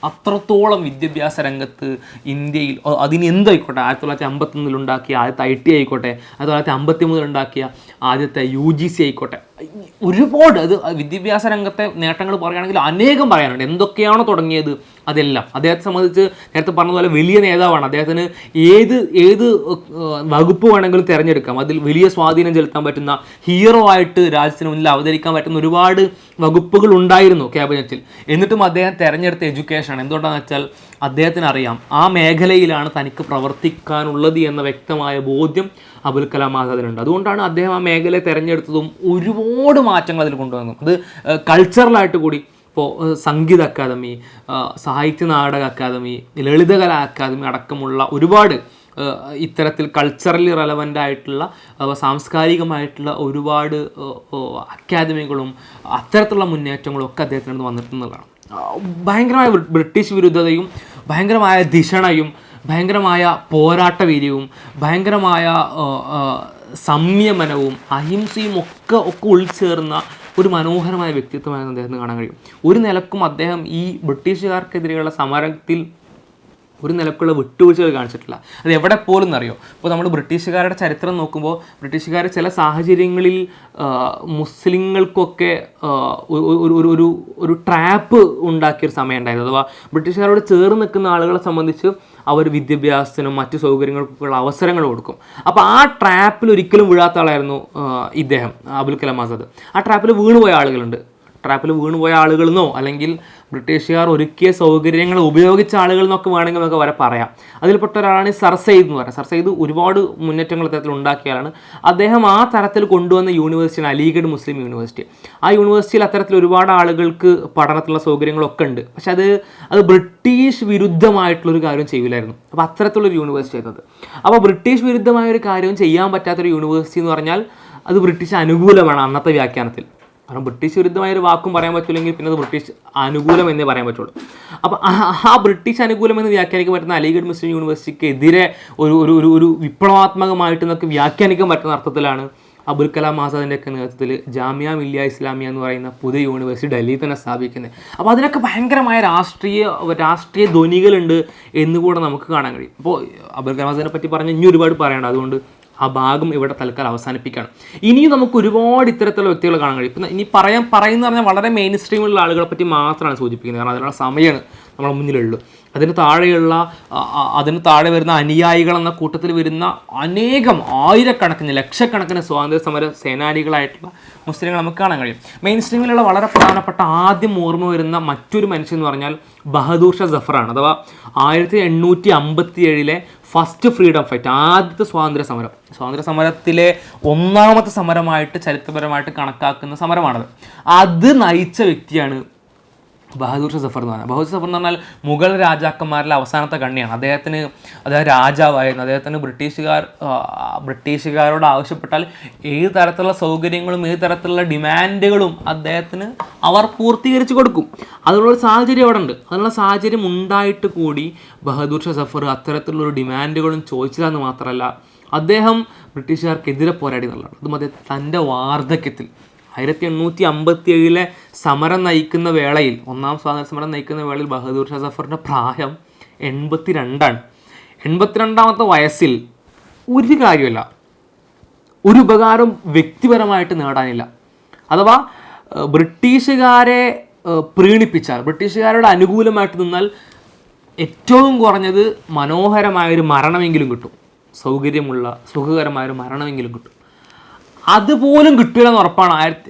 അത്രത്തോളം വിദ്യാഭ്യാസ രംഗത്ത് ഇന്ത്യയിൽ അതിന് എന്തായിക്കോട്ടെ, 1951 ഉണ്ടാക്കിയ ആദ്യത്തെ IT ആയിക്കോട്ടെ, 1953 ഉണ്ടാക്കിയ ആദ്യത്തെ UGC ആയിക്കോട്ടെ, ഒരുപാട് അത് വിദ്യാഭ്യാസ രംഗത്തെ നേട്ടങ്ങൾ പറയുകയാണെങ്കിൽ അനേകം പറയാനുണ്ട്. എന്തൊക്കെയാണോ തുടങ്ങിയത് അതെല്ലാം. അദ്ദേഹത്തെ സംബന്ധിച്ച് നേരത്തെ പറഞ്ഞതുപോലെ വലിയ നേതാവാണ്. അദ്ദേഹത്തിന് ഏത് വകുപ്പ് വേണമെങ്കിലും തിരഞ്ഞെടുക്കാം. അതിൽ വലിയ സ്വാധീനം ചെലുത്താൻ പറ്റുന്ന, ഹീറോ ആയിട്ട് രാജ്യത്തിന് മുന്നിൽ അവതരിക്കാൻ പറ്റുന്ന ഒരുപാട് വകുപ്പുകൾ ഉണ്ടായിരുന്നു ക്യാബിനറ്റിൽ. എന്നിട്ടും അദ്ദേഹം തിരഞ്ഞെടുത്ത എഡ്യൂക്കേഷനാണ്. എന്തുകൊണ്ടാണെന്ന് വെച്ചാൽ അദ്ദേഹത്തിന് അറിയാം ആ മേഖലയിലാണ് തനിക്ക് പ്രവർത്തിക്കാനുള്ളത് എന്ന വ്യക്തമായ ബോധ്യം അബുൽ കലാം ആസാദിനുണ്ട്. അതുകൊണ്ടാണ് അദ്ദേഹം ആ മേഖലയെ തിരഞ്ഞെടുത്തതും ഒരുപാട് മാറ്റങ്ങൾ അതിൽ കൊണ്ടുവന്നു. അത് കൾച്ചറലായിട്ട് കൂടി. ഇപ്പോൾ സംഗീത അക്കാദമി, സാഹിത്യ നാടക അക്കാദമി, ലളിതകലാ അക്കാദമി അടക്കമുള്ള ഒരുപാട് ഇത്തരത്തിൽ കൾച്ചറലി റെലവൻ്റ് ആയിട്ടുള്ള സാംസ്കാരികമായിട്ടുള്ള ഒരുപാട് അക്കാദമികളും അത്തരത്തിലുള്ള മുന്നേറ്റങ്ങളും ഒക്കെ അദ്ദേഹത്തിന് വന്നിട്ടുള്ളതാണ്. ഭയങ്കരമായ ബ്രിട്ടീഷ് വിരുദ്ധതയും ഭയങ്കരമായ ധിഷണയും ഭയങ്കരമായ പോരാട്ട വീര്യവും ഭയങ്കരമായ സംയമനവും അഹിംസയും ഒക്കെ ഉൾച്ചേർന്ന ഒരു മനോഹരമായ വ്യക്തിത്വമായിരുന്നു അദ്ദേഹത്തിന് കാണാൻ കഴിയും. ഒരു നിലക്കും അദ്ദേഹം ഈ ബ്രിട്ടീഷുകാർക്കെതിരെയുള്ള സമരത്തിൽ ഒരു നിലക്കുള്ള വിട്ടുവീഴ്ചകൾ കാണിച്ചിട്ടില്ല. അത് എവിടെ പോലും എന്നറിയോ, ഇപ്പോൾ നമ്മൾ ബ്രിട്ടീഷുകാരുടെ ചരിത്രം നോക്കുമ്പോൾ ബ്രിട്ടീഷുകാർ ചില സാഹചര്യങ്ങളിൽ മുസ്ലിങ്ങൾക്കൊക്കെ ഒരു ട്രാപ്പ് ഉണ്ടാക്കിയൊരു സമയം ഉണ്ടായിരുന്നു. അഥവാ ബ്രിട്ടീഷുകാരോട് ചേർന്ന് നിൽക്കുന്ന ആളുകളെ സംബന്ധിച്ച് അവർ വിദ്യാഭ്യാസത്തിനും മറ്റു സൗകര്യങ്ങൾക്കൊക്കെയുള്ള അവസരങ്ങൾ കൊടുക്കും. അപ്പോൾ ആ ട്രാപ്പിൽ ഒരിക്കലും വീഴാത്ത ആളായിരുന്നു ഇദ്ദേഹം, അബുൽ കലാം ആസാദ്. ആ ട്രാപ്പിൽ വീണുപോയ ആളുകളുണ്ട്. ട്രാപ്പിൽ വീണുപോയ ആളുകളെന്നോ അല്ലെങ്കിൽ ബ്രിട്ടീഷുകാർ ഒരുക്കിയ സൗകര്യങ്ങൾ ഉപയോഗിച്ച ആളുകൾ എന്നൊക്കെ വേണമെങ്കിൽ നമുക്ക് വരെ പറയാം. അതിൽപ്പെട്ട ഒരാളാണ് സർ സെയ്ദ് എന്ന് പറയുന്നത്. സർ സെയ്ദ് ഒരുപാട് മുന്നേറ്റങ്ങൾ ഇത്തരത്തിൽ ഉണ്ടാക്കിയാലാണ്. അദ്ദേഹം ആ തരത്തിൽ കൊണ്ടുവന്ന യൂണിവേഴ്സിറ്റിയാണ് അലിഗഡ് മുസ്ലിം യൂണിവേഴ്സിറ്റി. ആ യൂണിവേഴ്സിറ്റിയിൽ അത്തരത്തിൽ ഒരുപാട് ആളുകൾക്ക് പഠനത്തിലുള്ള സൗകര്യങ്ങളൊക്കെ ഉണ്ട്. പക്ഷെ അത് ബ്രിട്ടീഷ് വിരുദ്ധമായിട്ടുള്ളൊരു കാര്യം ചെയ്യില്ലായിരുന്നു. അപ്പോൾ അത്തരത്തിലുള്ളൊരു യൂണിവേഴ്സിറ്റി ആയിരുന്നത്. അപ്പോൾ ബ്രിട്ടീഷ് വിരുദ്ധമായ ഒരു കാര്യം ചെയ്യാൻ പറ്റാത്തൊരു യൂണിവേഴ്സിറ്റി എന്ന് പറഞ്ഞാൽ അത് ബ്രിട്ടീഷ് അനുകൂലമാണ് അന്നത്തെ വ്യാഖ്യാനത്തിൽ. കാരണം ബ്രിട്ടീഷ് വിരുദ്ധമായൊരു വാക്കും പറയാൻ പറ്റില്ലെങ്കിൽ പിന്നെ അത് ബ്രിട്ടീഷ് അനുകൂലം എന്നേ പറയാൻ പറ്റുള്ളൂ. അപ്പോൾ ആ ബ്രിട്ടീഷ് അനുകൂലം എന്ന് വ്യാഖ്യാനിക്കാൻ പറ്റുന്ന അലിഗഡ് മുസ്ലിം യൂണിവേഴ്സിറ്റിക്ക് എതിരെ ഒരു വിപ്ലവാത്മകമായിട്ട് നമുക്ക് വ്യാഖ്യാനിക്കാൻ പറ്റുന്ന അർത്ഥത്തിലാണ് അബുൽ കലാം ആസാദിൻ്റെയൊക്കെ നേതൃത്വത്തിൽ ജാമിയ മില്ലിയ ഇസ്ലാമിയ എന്ന് പറയുന്ന പുതിയ യൂണിവേഴ്സിറ്റി ഡൽഹിയിൽ തന്നെ സ്ഥാപിക്കുന്നത്. അപ്പോൾ അതിനൊക്കെ ഭയങ്കരമായ രാഷ്ട്രീയ ധ്വനികളുണ്ട് എന്നുകൂടെ നമുക്ക് കാണാൻ കഴിയും. അപ്പോൾ അബുൽ കലാം ആസാദിനെ പറ്റി പറഞ്ഞ് ഇനി ഒരുപാട് പറയണ്ട. അതുകൊണ്ട് ആ ഭാഗം ഇവിടെ തൽക്കാലം അവസാനിപ്പിക്കുകയാണ്. ഇനിയും നമുക്ക് ഒരുപാട് ഇത്തരത്തിലുള്ള വ്യക്തികൾ കാണാൻ കഴിയും. ഇപ്പം ഇനി പറയുന്ന പറഞ്ഞാൽ വളരെ മെയിൻ സ്ട്രീമുള്ള ആളുകളെ പറ്റി മാത്രമാണ് സൂചിപ്പിക്കുന്നത്. കാരണം അതിനുള്ള സമയമാണ് നമ്മുടെ മുന്നിലുള്ളൂ. അതിന് താഴെ വരുന്ന അനുയായികൾ എന്ന കൂട്ടത്തിൽ വരുന്ന അനേകം ആയിരക്കണക്കിന് ലക്ഷക്കണക്കിന് സ്വാതന്ത്ര്യ സമര സേനാനികളായിട്ടുള്ള മുസ്ലിങ്ങൾ നമുക്ക് കാണാൻ കഴിയും. മെയിൻ സ്ട്രീമിലുള്ള വളരെ പ്രധാനപ്പെട്ട ആദ്യം ഓർമ്മ വരുന്ന മറ്റൊരു മനുഷ്യൻ എന്ന് പറഞ്ഞാൽ ബഹദൂർ ഷാ സഫറാണ്. അഥവാ 1857 ഫസ്റ്റ് ഫ്രീഡം ഫൈറ്റ്, ആദ്യത്തെ സ്വാതന്ത്ര്യ സമരത്തിലെ ഒന്നാമത്തെ സമരമായിട്ട് ചരിത്രപരമായിട്ട് കണക്കാക്കുന്ന സമരമാണത്. അത് നയിച്ച വ്യക്തിയാണ് ബഹദൂർ ഷാ സഫർ എന്ന് പറഞ്ഞാൽ. ബഹദൂർ സഫർ എന്ന് പറഞ്ഞാൽ മുഗൾ രാജാക്കന്മാരിലെ അവസാനത്തെ കണ്ണിയാണ്. അദ്ദേഹം രാജാവായിരുന്നു. അദ്ദേഹത്തിന് ബ്രിട്ടീഷുകാരോട് ആവശ്യപ്പെട്ടാൽ ഏത് തരത്തിലുള്ള സൗകര്യങ്ങളും ഏത് തരത്തിലുള്ള ഡിമാൻഡുകളും അദ്ദേഹത്തിന് അവർ പൂർത്തീകരിച്ച് കൊടുക്കും. അതിനുള്ളൊരു സാഹചര്യം അവിടെ ഉണ്ട്. അതിനുള്ള സാഹചര്യം ഉണ്ടായിട്ട് കൂടി ബഹദൂർ ഷാ സഫർ അത്തരത്തിലുള്ളൊരു ഡിമാൻഡുകളും ചോദിച്ചതെന്ന് മാത്രമല്ല, അദ്ദേഹം ബ്രിട്ടീഷുകാർക്കെതിരെ പോരാടി എന്നുള്ളതാണ്. അതും അദ്ദേഹം തൻ്റെ വാർദ്ധക്യത്തിൽ 1857 സമരം നയിക്കുന്ന വേളയിൽ, ഒന്നാം സ്വാതന്ത്ര്യ സമരം നയിക്കുന്ന വേളയിൽ ബഹദൂർ ഷാ സഫറിൻ്റെ പ്രായം 82ആണ്. 82ാമത്തെ വയസ്സിൽ ഒരു കാര്യമില്ല, ഒരു ഉപകാരം വ്യക്തിപരമായിട്ട് നേടാനില്ല. അഥവാ ബ്രിട്ടീഷുകാരെ പ്രീണിപ്പിച്ചാൽ, ബ്രിട്ടീഷുകാരുടെ അനുകൂലമായിട്ട് നിന്നാൽ ഏറ്റവും കുറഞ്ഞത് മനോഹരമായൊരു മരണമെങ്കിലും കിട്ടും, സൗകര്യമുള്ള സുഖകരമായൊരു മരണമെങ്കിലും കിട്ടും. അതുപോലും കിട്ടില്ലെന്ന് ഉറപ്പാണ്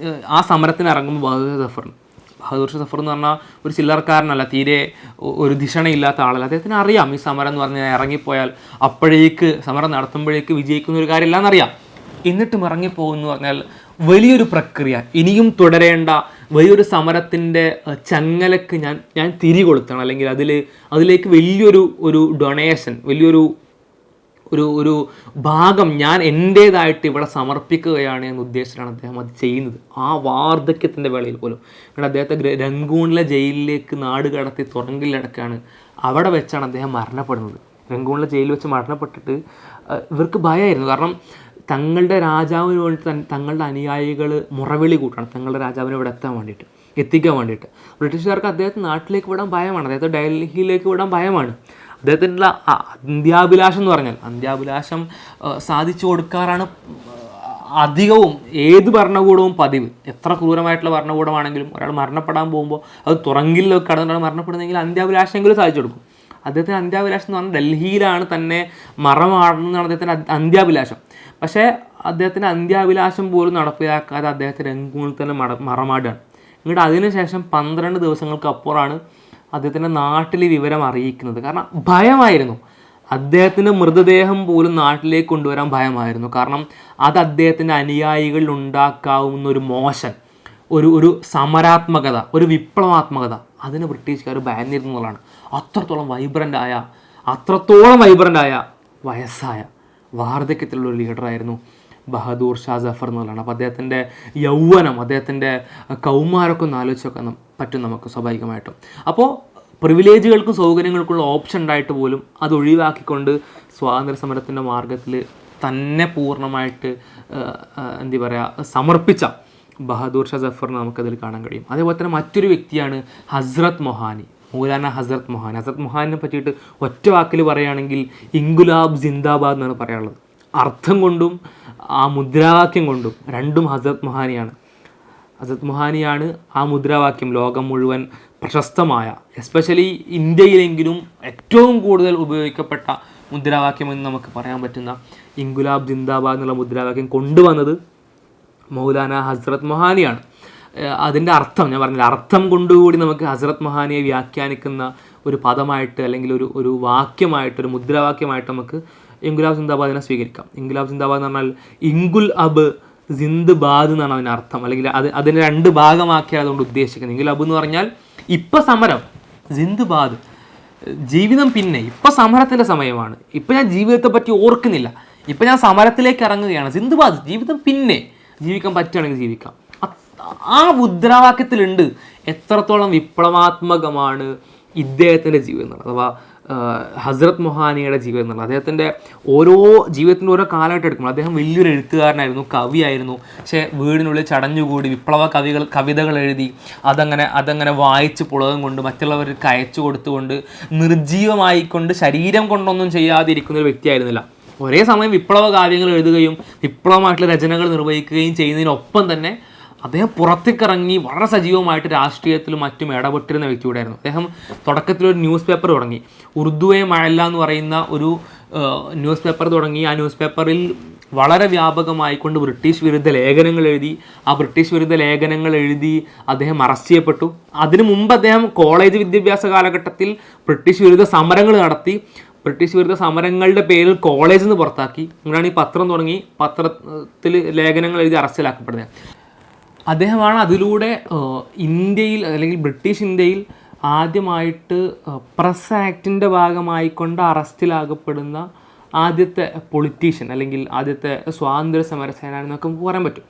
ആ സമരത്തിന് ഇറങ്ങുമ്പോൾ ബഹദൂർ ഷാ സഫർ എന്ന് പറഞ്ഞാൽ ഒരു ചില്ലറക്കാരനല്ല, തീരെ ഒരു ധിഷണയില്ലാത്ത ആളല്ല. അദ്ദേഹത്തിന് അറിയാം ഈ സമരം എന്ന് പറഞ്ഞാൽ ഇറങ്ങിപ്പോയാൽ അപ്പോഴേക്ക് സമരം നടത്തുമ്പോഴേക്ക് വിജയിക്കുന്ന ഒരു കാര്യമില്ല എന്നറിയാം. എന്നിട്ടും ഇറങ്ങിപ്പോകുമെന്ന് പറഞ്ഞാൽ വലിയൊരു പ്രക്രിയ, ഇനിയും തുടരേണ്ട വലിയൊരു സമരത്തിൻ്റെ ചങ്ങലക്ക് ഞാൻ തിരി കൊളുത്തണം, അല്ലെങ്കിൽ അതിലേക്ക് വലിയൊരു ഡൊണേഷൻ, വലിയൊരു ഒരു ഭാഗം ഞാൻ എൻ്റേതായിട്ട് ഇവിടെ സമർപ്പിക്കുകയാണ് എന്ന ഉദ്ദേശത്തിലാണ് അദ്ദേഹം അത് ചെയ്യുന്നത്. ആ വാർദ്ധക്യത്തിൻ്റെ വേളയിൽ പോലും. കാരണം അദ്ദേഹത്തെ രംഗൂണിലെ ജയിലിലേക്ക് നാട് കടത്തി തുറങ്കിലടക്കാണ്. അവിടെ വെച്ചാണ് അദ്ദേഹം മരണപ്പെടുന്നത്. രംഗൂണിലെ ജയിലിൽ വെച്ച് മരണപ്പെട്ടിട്ട് ഇവർക്ക് ഭയമായിരുന്നു. കാരണം തങ്ങളുടെ രാജാവിന് വേണ്ടി തങ്ങളുടെ അനുയായികൾ മുറവിളി കൂട്ടണം, തങ്ങളുടെ രാജാവിനെ ഇവിടെ എത്തിക്കാൻ വേണ്ടിയിട്ട്. ബ്രിട്ടീഷുകാർക്ക് അദ്ദേഹത്തെ നാട്ടിലേക്ക് വിടാൻ ഭയമാണ്, അദ്ദേഹത്തെ ഡൽഹിയിലേക്ക് വിടാൻ ഭയമാണ്. അദ്ദേഹത്തിനുള്ള അന്ത്യാഭിലാഷം എന്ന് പറഞ്ഞാൽ അന്ത്യാഭിലാഷം സാധിച്ചു കൊടുക്കാറാണ് അധികവും ഏത് ഭരണകൂടവും പതിവ്. എത്ര ക്രൂരമായിട്ടുള്ള ഭരണകൂടമാണെങ്കിലും ഒരാൾ മരണപ്പെടാൻ പോകുമ്പോൾ അത് തുറങ്കിലൊക്കെ കടന്നിട്ടാണ് മരണപ്പെടുന്നതെങ്കിൽ അന്ത്യാഭിലാഷമെങ്കിലും സാധിച്ചു കൊടുക്കും. അദ്ദേഹത്തിന് അന്ത്യാഭിലാഷം എന്ന് പറഞ്ഞാൽ ഡൽഹിയിലാണ് തന്നെ മറമാടുന്നതാണ് അദ്ദേഹത്തിൻ്റെ അന്ത്യാഭിലാഷം. പക്ഷേ അദ്ദേഹത്തിൻ്റെ അന്ത്യാഭിലാഷം പോലും നടപ്പിലാക്കാതെ അദ്ദേഹത്തെ രംഗൂണിൽ തന്നെ മറമാടുകയാണ്. എന്നിട്ട് അതിനുശേഷം 12 ദിവസങ്ങൾക്ക് അപ്പുറമാണ് അദ്ദേഹത്തിൻ്റെ നാട്ടിലെ വിവരം അറിയിക്കുന്നത്. കാരണം ഭയമായിരുന്നു, അദ്ദേഹത്തിൻ്റെ മൃതദേഹം പോലും നാട്ടിലേക്ക് കൊണ്ടുവരാൻ ഭയമായിരുന്നു. കാരണം അത് അദ്ദേഹത്തിൻ്റെ അനുയായികളിൽ ഉണ്ടാക്കാവുന്ന ഒരു മോശൻ, ഒരു സമരാത്മകത, ഒരു വിപ്ലവാത്മകത, അതിന് ബ്രിട്ടീഷുകാർ ഭയന്നിരുന്നു എന്നുള്ളതാണ്. അത്രത്തോളം വൈബ്രൻ്റായ വയസ്സായ വാർദ്ധക്യത്തിലുള്ള ഒരു ലീഡറായിരുന്നു ബഹദൂർ ഷാ ജഫർ എന്നുള്ളതാണ്. അപ്പോൾ അദ്ദേഹത്തിൻ്റെ യൗവനം, അദ്ദേഹത്തിൻ്റെ കൗമാരമൊക്കെ ഒന്ന് ആലോചിച്ചൊക്കെ പറ്റും നമുക്ക് സ്വാഭാവികമായിട്ടും. അപ്പോൾ പ്രിവിലേജുകൾക്കും സൗകര്യങ്ങൾക്കുള്ള ഓപ്ഷൻ ഉണ്ടായിട്ട് പോലും അത് ഒഴിവാക്കിക്കൊണ്ട് സ്വാതന്ത്ര്യ സമരത്തിൻ്റെ മാർഗത്തിൽ തന്നെ പൂർണ്ണമായിട്ട് സമർപ്പിച്ച ബഹദൂർ ഷാ ജഫറിനെ നമുക്കതിൽ കാണാൻ കഴിയും. അതേപോലെ തന്നെ മറ്റൊരു വ്യക്തിയാണ് ഹസ്രത്ത് മൊഹാനി, മൗലാന ഹസ്രത്ത് മൊഹാനിനെ പറ്റിയിട്ട് ഒറ്റ വാക്കിൽ പറയുകയാണെങ്കിൽ ഇൻകുലാബ് സിന്ദാബാദ് എന്നാണ് പറയാനുള്ളത്. അർത്ഥം കൊണ്ടും ആ മുദ്രാവാക്യം കൊണ്ടും രണ്ടും ഹസ്രത്ത് മൊഹാനിയാണ് ആ മുദ്രാവാക്യം ലോകം മുഴുവൻ പ്രശസ്തമായ, എസ്പെഷ്യലി ഇന്ത്യയിലെങ്കിലും ഏറ്റവും കൂടുതൽ ഉപയോഗിക്കപ്പെട്ട മുദ്രാവാക്യം എന്ന് നമുക്ക് പറയാൻ പറ്റുന്ന ഇൻകുലാബ് സിന്ദാബാദ് എന്നുള്ള മുദ്രാവാക്യം കൊണ്ടുവന്നത് മൗലാന ഹസ്രത്ത് മൊഹാനിയാണ്. അതിൻ്റെ അർത്ഥം ഞാൻ പറഞ്ഞില്ല, അർത്ഥം കൊണ്ടുകൂടി നമുക്ക് ഹസ്രത്ത് മൊഹാനിയെ വ്യാഖ്യാനിക്കുന്ന ഒരു പദമായിട്ട് അല്ലെങ്കിൽ ഒരു വാക്യമായിട്ട്, ഒരു മുദ്രാവാക്യമായിട്ട് നമുക്ക് ഇൻകുലാബ് സിന്ദാബാദിനെ സ്വീകരിക്കാം. ഇൻകുലാബ് സിന്ദാബാദ് എന്ന് പറഞ്ഞാൽ ഇൻകുൽ അബ് സിന്ദ്ബാദ് എന്നാണ് അതിൻ്റെ അർത്ഥം. അല്ലെങ്കിൽ അതിനെ 2 ഭാഗമാക്കിയാണ് അതുകൊണ്ട് ഉദ്ദേശിക്കുന്നത്. ഇൻകുലാബ് എന്ന് പറഞ്ഞാൽ ഇപ്പം സമരം, സിന്ദ്ബാദ് ജീവിതം പിന്നെ, ഇപ്പം സമരത്തിൻ്റെ സമയമാണ്, ഇപ്പം ഞാൻ ജീവിതത്തെ പറ്റി ഓർക്കുന്നില്ല, ഇപ്പം ഞാൻ സമരത്തിലേക്ക് ഇറങ്ങുകയാണ്. സിന്ദ്ബാദ് ജീവിതം പിന്നെ, ജീവിക്കാൻ പറ്റുകയാണെങ്കിൽ ജീവിക്കാം. ആ മുദ്രാവാക്യത്തിലുണ്ട് എത്രത്തോളം വിപ്ലവാത്മകമാണ് ഇദ്ദേഹത്തിൻ്റെ ജീവിതം എന്നുള്ളത്, അഥവാ ഹസ്രത്ത് മൊഹാനിയുടെ ജീവിതം എന്നുള്ളത്. അദ്ദേഹത്തിൻ്റെ ജീവിതത്തിൻ്റെ ഓരോ കാലഘട്ടം എടുക്കുമ്പോൾ അദ്ദേഹം വലിയൊരു എഴുത്തുകാരനായിരുന്നു, കവിയായിരുന്നു. പക്ഷേ വീടിനുള്ളിൽ ചടഞ്ഞുകൂടി വിപ്ലവ കവിതകൾ എഴുതി അതങ്ങനെ വായിച്ച് പുളകം കൊണ്ട് മറ്റുള്ളവർക്ക് അയച്ചു കൊടുത്തുകൊണ്ട് നിർജ്ജീവമായിക്കൊണ്ട് ശരീരം കൊണ്ടൊന്നും ചെയ്യാതിരിക്കുന്ന ഒരു വ്യക്തിയായിരുന്നില്ല. ഒരേ സമയം വിപ്ലവ കാവ്യങ്ങൾ എഴുതുകയും വിപ്ലവമായിട്ടുള്ള രചനകൾ നിർവഹിക്കുകയും ചെയ്യുന്നതിനൊപ്പം തന്നെ അദ്ദേഹം പുറത്തേക്കിറങ്ങി വളരെ സജീവമായിട്ട് രാഷ്ട്രീയത്തിലും മറ്റും ഇടപെട്ടിരുന്ന വ്യക്തിയോടായിരുന്നു. അദ്ദേഹം തുടക്കത്തിലൊരു ന്യൂസ് പേപ്പർ തുടങ്ങി, ഉറുദുവെ മഴല്ല എന്ന് പറയുന്ന ഒരു ന്യൂസ് പേപ്പർ തുടങ്ങി. ആ ന്യൂസ് പേപ്പറിൽ വളരെ വ്യാപകമായിക്കൊണ്ട് ബ്രിട്ടീഷ് വിരുദ്ധ ലേഖനങ്ങൾ എഴുതി. ആ ബ്രിട്ടീഷ് വിരുദ്ധ ലേഖനങ്ങൾ എഴുതി അദ്ദേഹം അറസ്റ്റ് ചെയ്യപ്പെട്ടു. അതിനു മുമ്പ് അദ്ദേഹം കോളേജ് വിദ്യാഭ്യാസ കാലഘട്ടത്തിൽ ബ്രിട്ടീഷ് വിരുദ്ധ സമരങ്ങൾ നടത്തി. ബ്രിട്ടീഷ് വിരുദ്ധ സമരങ്ങളുടെ പേരിൽ കോളേജിൽ നിന്ന് പുറത്താക്കി. അങ്ങനെയാണ് ഈ പത്രം തുടങ്ങി, പത്രത്തിൽ ലേഖനങ്ങൾ എഴുതി അറസ്റ്റിലാക്കപ്പെടുന്നത്. അദ്ദേഹമാണ് അതിലൂടെ ഇന്ത്യയിൽ അല്ലെങ്കിൽ ബ്രിട്ടീഷ് ഇന്ത്യയിൽ ആദ്യമായിട്ട് പ്രസ് ആക്ടിൻ്റെ ഭാഗമായിക്കൊണ്ട് അറസ്റ്റിലാകപ്പെടുന്ന ആദ്യത്തെ പൊളിറ്റീഷ്യൻ അല്ലെങ്കിൽ ആദ്യത്തെ സ്വാതന്ത്ര്യ സമര സേനാനി എന്നൊക്കെ നമുക്ക് പറയാൻ പറ്റും.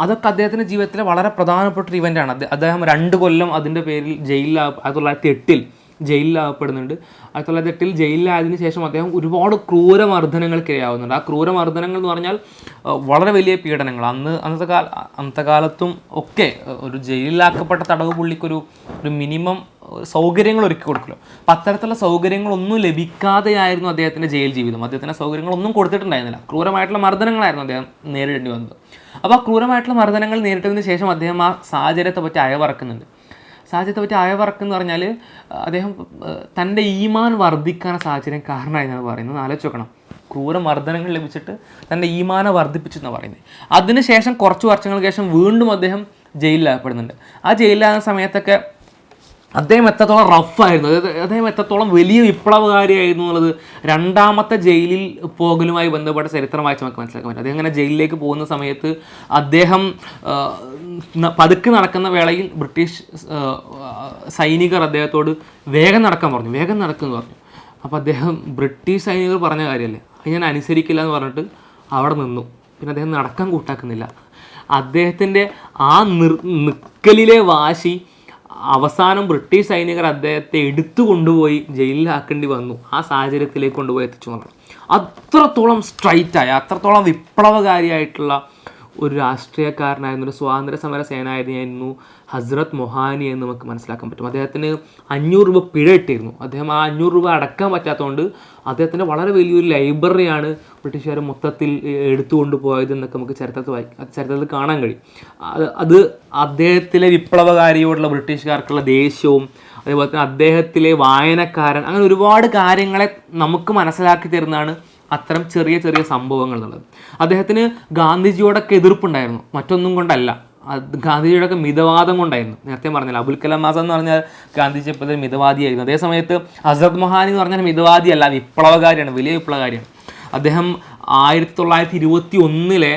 അതൊക്കെ അദ്ദേഹത്തിൻ്റെ ജീവിതത്തിലെ വളരെ പ്രധാനപ്പെട്ട ഒരു ഇവൻ്റാണ്. അദ്ദേഹം 2 കൊല്ലം അതിൻ്റെ പേരിൽ 1908 ജയിലിലാകപ്പെടുന്നുണ്ട്. 1908 ജയിലിലായതിനു ശേഷം അദ്ദേഹം ഒരുപാട് ക്രൂരമർദ്ദനങ്ങൾക്ക് ഇരയാവുന്നുണ്ട്. ആ ക്രൂരമർദ്ദനങ്ങൾ എന്ന് പറഞ്ഞാൽ വളരെ വലിയ പീഡനങ്ങൾ. അന്നത്തെ കാലത്തും ഒക്കെ ഒരു ജയിലിലാക്കപ്പെട്ട തടവ് പുള്ളിക്കൊരു മിനിമം സൗകര്യങ്ങൾ ഒരുക്കി കൊടുക്കുമല്ലോ. അപ്പം അത്തരത്തിലുള്ള സൗകര്യങ്ങളൊന്നും ലഭിക്കാതെയായിരുന്നു അദ്ദേഹത്തിൻ്റെ ജയിൽ ജീവിതം. അദ്ദേഹത്തിൻ്റെ സൗകര്യങ്ങളൊന്നും കൊടുത്തിട്ടുണ്ടായിരുന്നില്ല. ക്രൂരമായിട്ടുള്ള മർദ്ദനങ്ങളായിരുന്നു അദ്ദേഹം നേരിടേണ്ടി വന്നത്. അപ്പോൾ ആ ക്രൂരമായിട്ടുള്ള മർദ്ദനങ്ങൾ നേരിട്ടതിന് ശേഷം അദ്ദേഹം ആ സാഹചര്യത്തെ പറ്റി അയവറക്കുന്നുണ്ട്. അയവറക്കെന്ന് പറഞ്ഞാൽ അദ്ദേഹം തൻ്റെ ഈമാൻ വർദ്ധിക്കാൻ സാഹചര്യം കാരണമായി എന്നാണ് പറയുന്നത്. ആലോചിച്ച് നോക്കണം, ക്രൂരമർദ്ദനങ്ങൾ ലഭിച്ചിട്ട് തൻ്റെ ഈമാനെ വർദ്ധിപ്പിച്ചു എന്നാണ് പറയുന്നത്. അതിനുശേഷം കുറച്ച് വർഷങ്ങൾക്ക് ശേഷം വീണ്ടും അദ്ദേഹം ജയിലിലാകപ്പെടുന്നുണ്ട്. ആ ജയിലിലാകുന്ന സമയത്തൊക്കെ അദ്ദേഹം എത്രത്തോളം റഫായിരുന്നു, അദ്ദേഹം എത്രത്തോളം വലിയ വിപ്ലവകാരിയായിരുന്നു എന്നുള്ളത് രണ്ടാമത്തെ ജയിലിൽ പോകലുമായി ബന്ധപ്പെട്ട ചരിത്രം വായിച്ച് നമുക്ക് മനസ്സിലാക്കാൻ പറ്റും. അദ്ദേഹം അങ്ങനെ ജയിലിലേക്ക് പോകുന്ന സമയത്ത് അദ്ദേഹം പതുക്കെ നടക്കുന്ന വേളയിൽ ബ്രിട്ടീഷ് സൈനികർ അദ്ദേഹത്തോട് വേഗം നടക്കാൻ പറഞ്ഞു. അപ്പോൾ അദ്ദേഹം ബ്രിട്ടീഷ് സൈനികർ പറഞ്ഞ കാര്യമല്ലേ, അത് ഞാൻ അനുസരിക്കില്ല എന്ന് പറഞ്ഞിട്ട് അവിടെ നിന്നു. പിന്നെ അദ്ദേഹം നടക്കാൻ കൂട്ടാക്കുന്നില്ല. അദ്ദേഹത്തിൻ്റെ ആ നിൽക്കലിലെ വാശി അവസാനം ബ്രിട്ടീഷ് സൈനികർ അദ്ദേഹത്തെ എടുത്തു കൊണ്ടുപോയി ജയിലിലാക്കേണ്ടി വന്നു. ആ സാഹചര്യത്തിലേക്ക് കൊണ്ടുപോയി എത്തിച്ചു എന്നുള്ളത്. അത്രത്തോളം സ്ട്രൈറ്റായ, അത്രത്തോളം വിപ്ലവകാരിയായിട്ടുള്ള ഒരു രാഷ്ട്രീയക്കാരനായിരുന്നു, ഒരു സ്വാതന്ത്ര്യ സമര സേനാനിയായിരുന്നു ഹസ്രത്ത് മൊഹാനി എന്ന് നമുക്ക് മനസ്സിലാക്കാൻ പറ്റും. അദ്ദേഹത്തിന് 500 രൂപ പിഴ ഇട്ടിരുന്നു. അദ്ദേഹം ആ 500 രൂപ അടക്കാൻ പറ്റാത്തതുകൊണ്ട് അദ്ദേഹത്തിൻ്റെ വളരെ വലിയൊരു ലൈബ്രറിയാണ് ബ്രിട്ടീഷുകാർ മൊത്തത്തിൽ എടുത്തുകൊണ്ട് പോയത് എന്നൊക്കെ നമുക്ക് ചരിത്രത്തിൽ കാണാൻ കഴിയും. അത് അദ്ദേഹത്തിലെ വിപ്ലവകാരിയോടുള്ള ബ്രിട്ടീഷുകാർക്കുള്ള ദേഷ്യവും അതേപോലെ തന്നെ അദ്ദേഹത്തിലെ വായനക്കാരൻ, അങ്ങനെ ഒരുപാട് കാര്യങ്ങളെ നമുക്ക് മനസ്സിലാക്കി തരുന്നതാണ് അത്തരം ചെറിയ ചെറിയ സംഭവങ്ങൾ എന്നുള്ളത്. അദ്ദേഹത്തിന് ഗാന്ധിജിയോടൊക്കെ എതിർപ്പുണ്ടായിരുന്നു, മറ്റൊന്നും കൊണ്ടല്ല, ഗാന്ധിജിയോടൊക്കെ മിതവാദം കൊണ്ടായിരുന്നു. നേരത്തെ പറഞ്ഞില്ല, അബുൽ കലാം ആസാദ് എന്ന് പറഞ്ഞാൽ ഗാന്ധിജി എപ്പോഴും മിതവാദിയായിരുന്നു. അതേ സമയത്ത് ഹസ്രത്ത് മൊഹാനി എന്ന് പറഞ്ഞാൽ മിതവാദിയല്ല, വിപ്ലവകാരിയാണ്, വലിയ വിപ്ലവകാരിയാണ്. അദ്ദേഹം 1921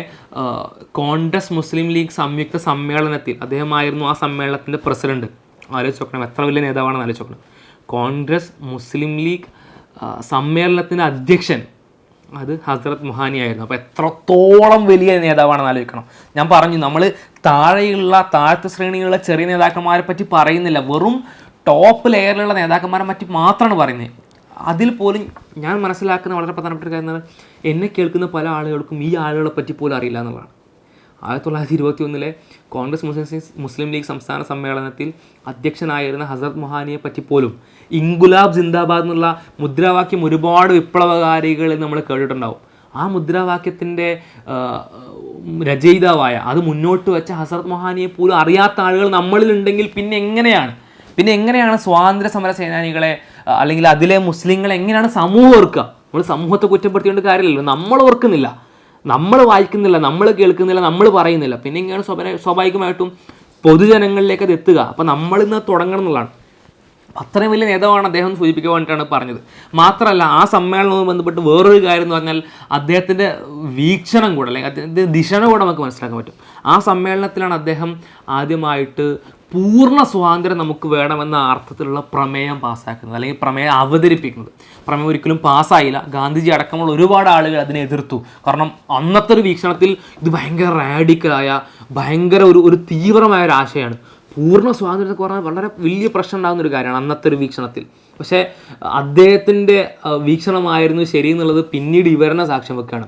കോൺഗ്രസ് മുസ്ലിം ലീഗ് സംയുക്ത സമ്മേളനത്തിൽ അദ്ദേഹമായിരുന്നു ആ സമ്മേളനത്തിൻ്റെ പ്രസിഡന്റ്. ആലോചിച്ച് നോക്കണം, എത്ര വലിയ നേതാവാണെന്ന് ആലോചിച്ച് നോക്കണം. കോൺഗ്രസ് മുസ്ലിം ലീഗ് സമ്മേളനത്തിൻ്റെ അധ്യക്ഷൻ അത് ഹസ്രത്ത് മൊഹാനി ആയിരുന്നു. അപ്പോൾ എത്രത്തോളം വലിയ നേതാവാണെന്ന് ആലോചിക്കണം. ഞാൻ പറഞ്ഞു, നമ്മൾ താഴത്തെ ശ്രേണിയിലുള്ള ചെറിയ നേതാക്കന്മാരെ പറ്റി പറയുന്നില്ല, വെറും ടോപ്പ് ലെയറിലുള്ള നേതാക്കന്മാരെ പറ്റി മാത്രമാണ് പറയുന്നത്. അതിൽ പോലും ഞാൻ മനസ്സിലാക്കുന്ന വളരെ പ്രധാനപ്പെട്ട കാര്യം എന്ന് പറഞ്ഞാൽ, എന്നെ കേൾക്കുന്ന പല ആളുകൾക്കും ഈ ആളുകളെ പറ്റി പോലും അറിയില്ല എന്നുള്ളതാണ്. 1921 കോൺഗ്രസ് മുസ്ലിം ലീഗ് സംസ്ഥാന സമ്മേളനത്തിൽ അധ്യക്ഷനായിരുന്ന ഹസ്രത്ത് മൊഹാനിയെ പറ്റി പോലും ഇൻകുലാബ് സിന്ദാബാദ് എന്നുള്ള മുദ്രാവാക്യം ഒരുപാട് വിപ്ലവകാരികളിൽ നമ്മൾ കേട്ടിട്ടുണ്ടാവും. ആ മുദ്രാവാക്യത്തിൻ്റെ രചയിതാവായ, അത് മുന്നോട്ട് വെച്ച ഹസ്രത്ത് മൊഹാനിയെ പോലും അറിയാത്ത ആളുകൾ നമ്മളിലുണ്ടെങ്കിൽ പിന്നെ എങ്ങനെയാണ് സ്വാതന്ത്ര്യ സമര സേനാനികളെ അല്ലെങ്കിൽ അതിലെ മുസ്ലിങ്ങളെ എങ്ങനെയാണ് സമൂഹം ഓർക്കുക? നമ്മൾ സമൂഹത്തെ കുറ്റപ്പെടുത്തിക്കൊണ്ട് കാര്യമില്ലല്ലോ. നമ്മൾ ഓർക്കുന്നില്ല, നമ്മൾ വായിക്കുന്നില്ല, നമ്മൾ കേൾക്കുന്നില്ല, നമ്മൾ പറയുന്നില്ല. പിന്നെ ഇങ്ങനെ സ്വാഭാവികമായിട്ടും പൊതുജനങ്ങളിലേക്ക് അത് എത്തുക. അപ്പോൾ നമ്മളിന്ന് തുടങ്ങണം എന്നുള്ളതാണ്. അത്രയും വലിയ നേതാവാണ് അദ്ദേഹം സൂചിപ്പിക്കാൻ വേണ്ടിയിട്ടാണ് പറഞ്ഞത്. മാത്രമല്ല, ആ സമ്മേളനവുമായി ബന്ധപ്പെട്ട് വേറൊരു കാര്യം എന്ന് പറഞ്ഞാൽ അദ്ദേഹത്തിൻ്റെ വീക്ഷണം കൂടെ, അല്ലെങ്കിൽ അദ്ദേഹത്തിൻ്റെ ദിശ കൂടെ നമുക്ക് മനസ്സിലാക്കാൻ പറ്റും. ആ സമ്മേളനത്തിലാണ് അദ്ദേഹം ആദ്യമായിട്ട് പൂർണ്ണ സ്വാതന്ത്ര്യം നമുക്ക് വേണമെന്ന അർത്ഥത്തിലുള്ള പ്രമേയം പാസ്സാക്കുന്നത്, അല്ലെങ്കിൽ പ്രമേയം അവതരിപ്പിക്കുന്നത്. പ്രമേയം ഒരിക്കലും പാസ്സായില്ല. ഗാന്ധിജി അടക്കമുള്ള ഒരുപാട് ആളുകൾ അതിനെ എതിർത്തു. കാരണം അന്നത്തെ ഒരു വീക്ഷണത്തിൽ ഇത് ഭയങ്കര റാഡിക്കലായ, ഭയങ്കര ഒരു തീവ്രമായ ഒരു ആശയമാണ്. പൂർണ്ണ സ്വാതന്ത്ര്യത്തെ പറഞ്ഞാൽ വളരെ വലിയ പ്രശ്നം ഉണ്ടാകുന്ന ഒരു കാര്യമാണ് അന്നത്തെ ഒരു വീക്ഷണത്തിൽ. പക്ഷേ അദ്ദേഹത്തിൻ്റെ വീക്ഷണമായിരുന്നു ശരി എന്നുള്ളത് പിന്നീട് ഇവരനെ സാക്ഷ്യം വെക്കുകയാണ്.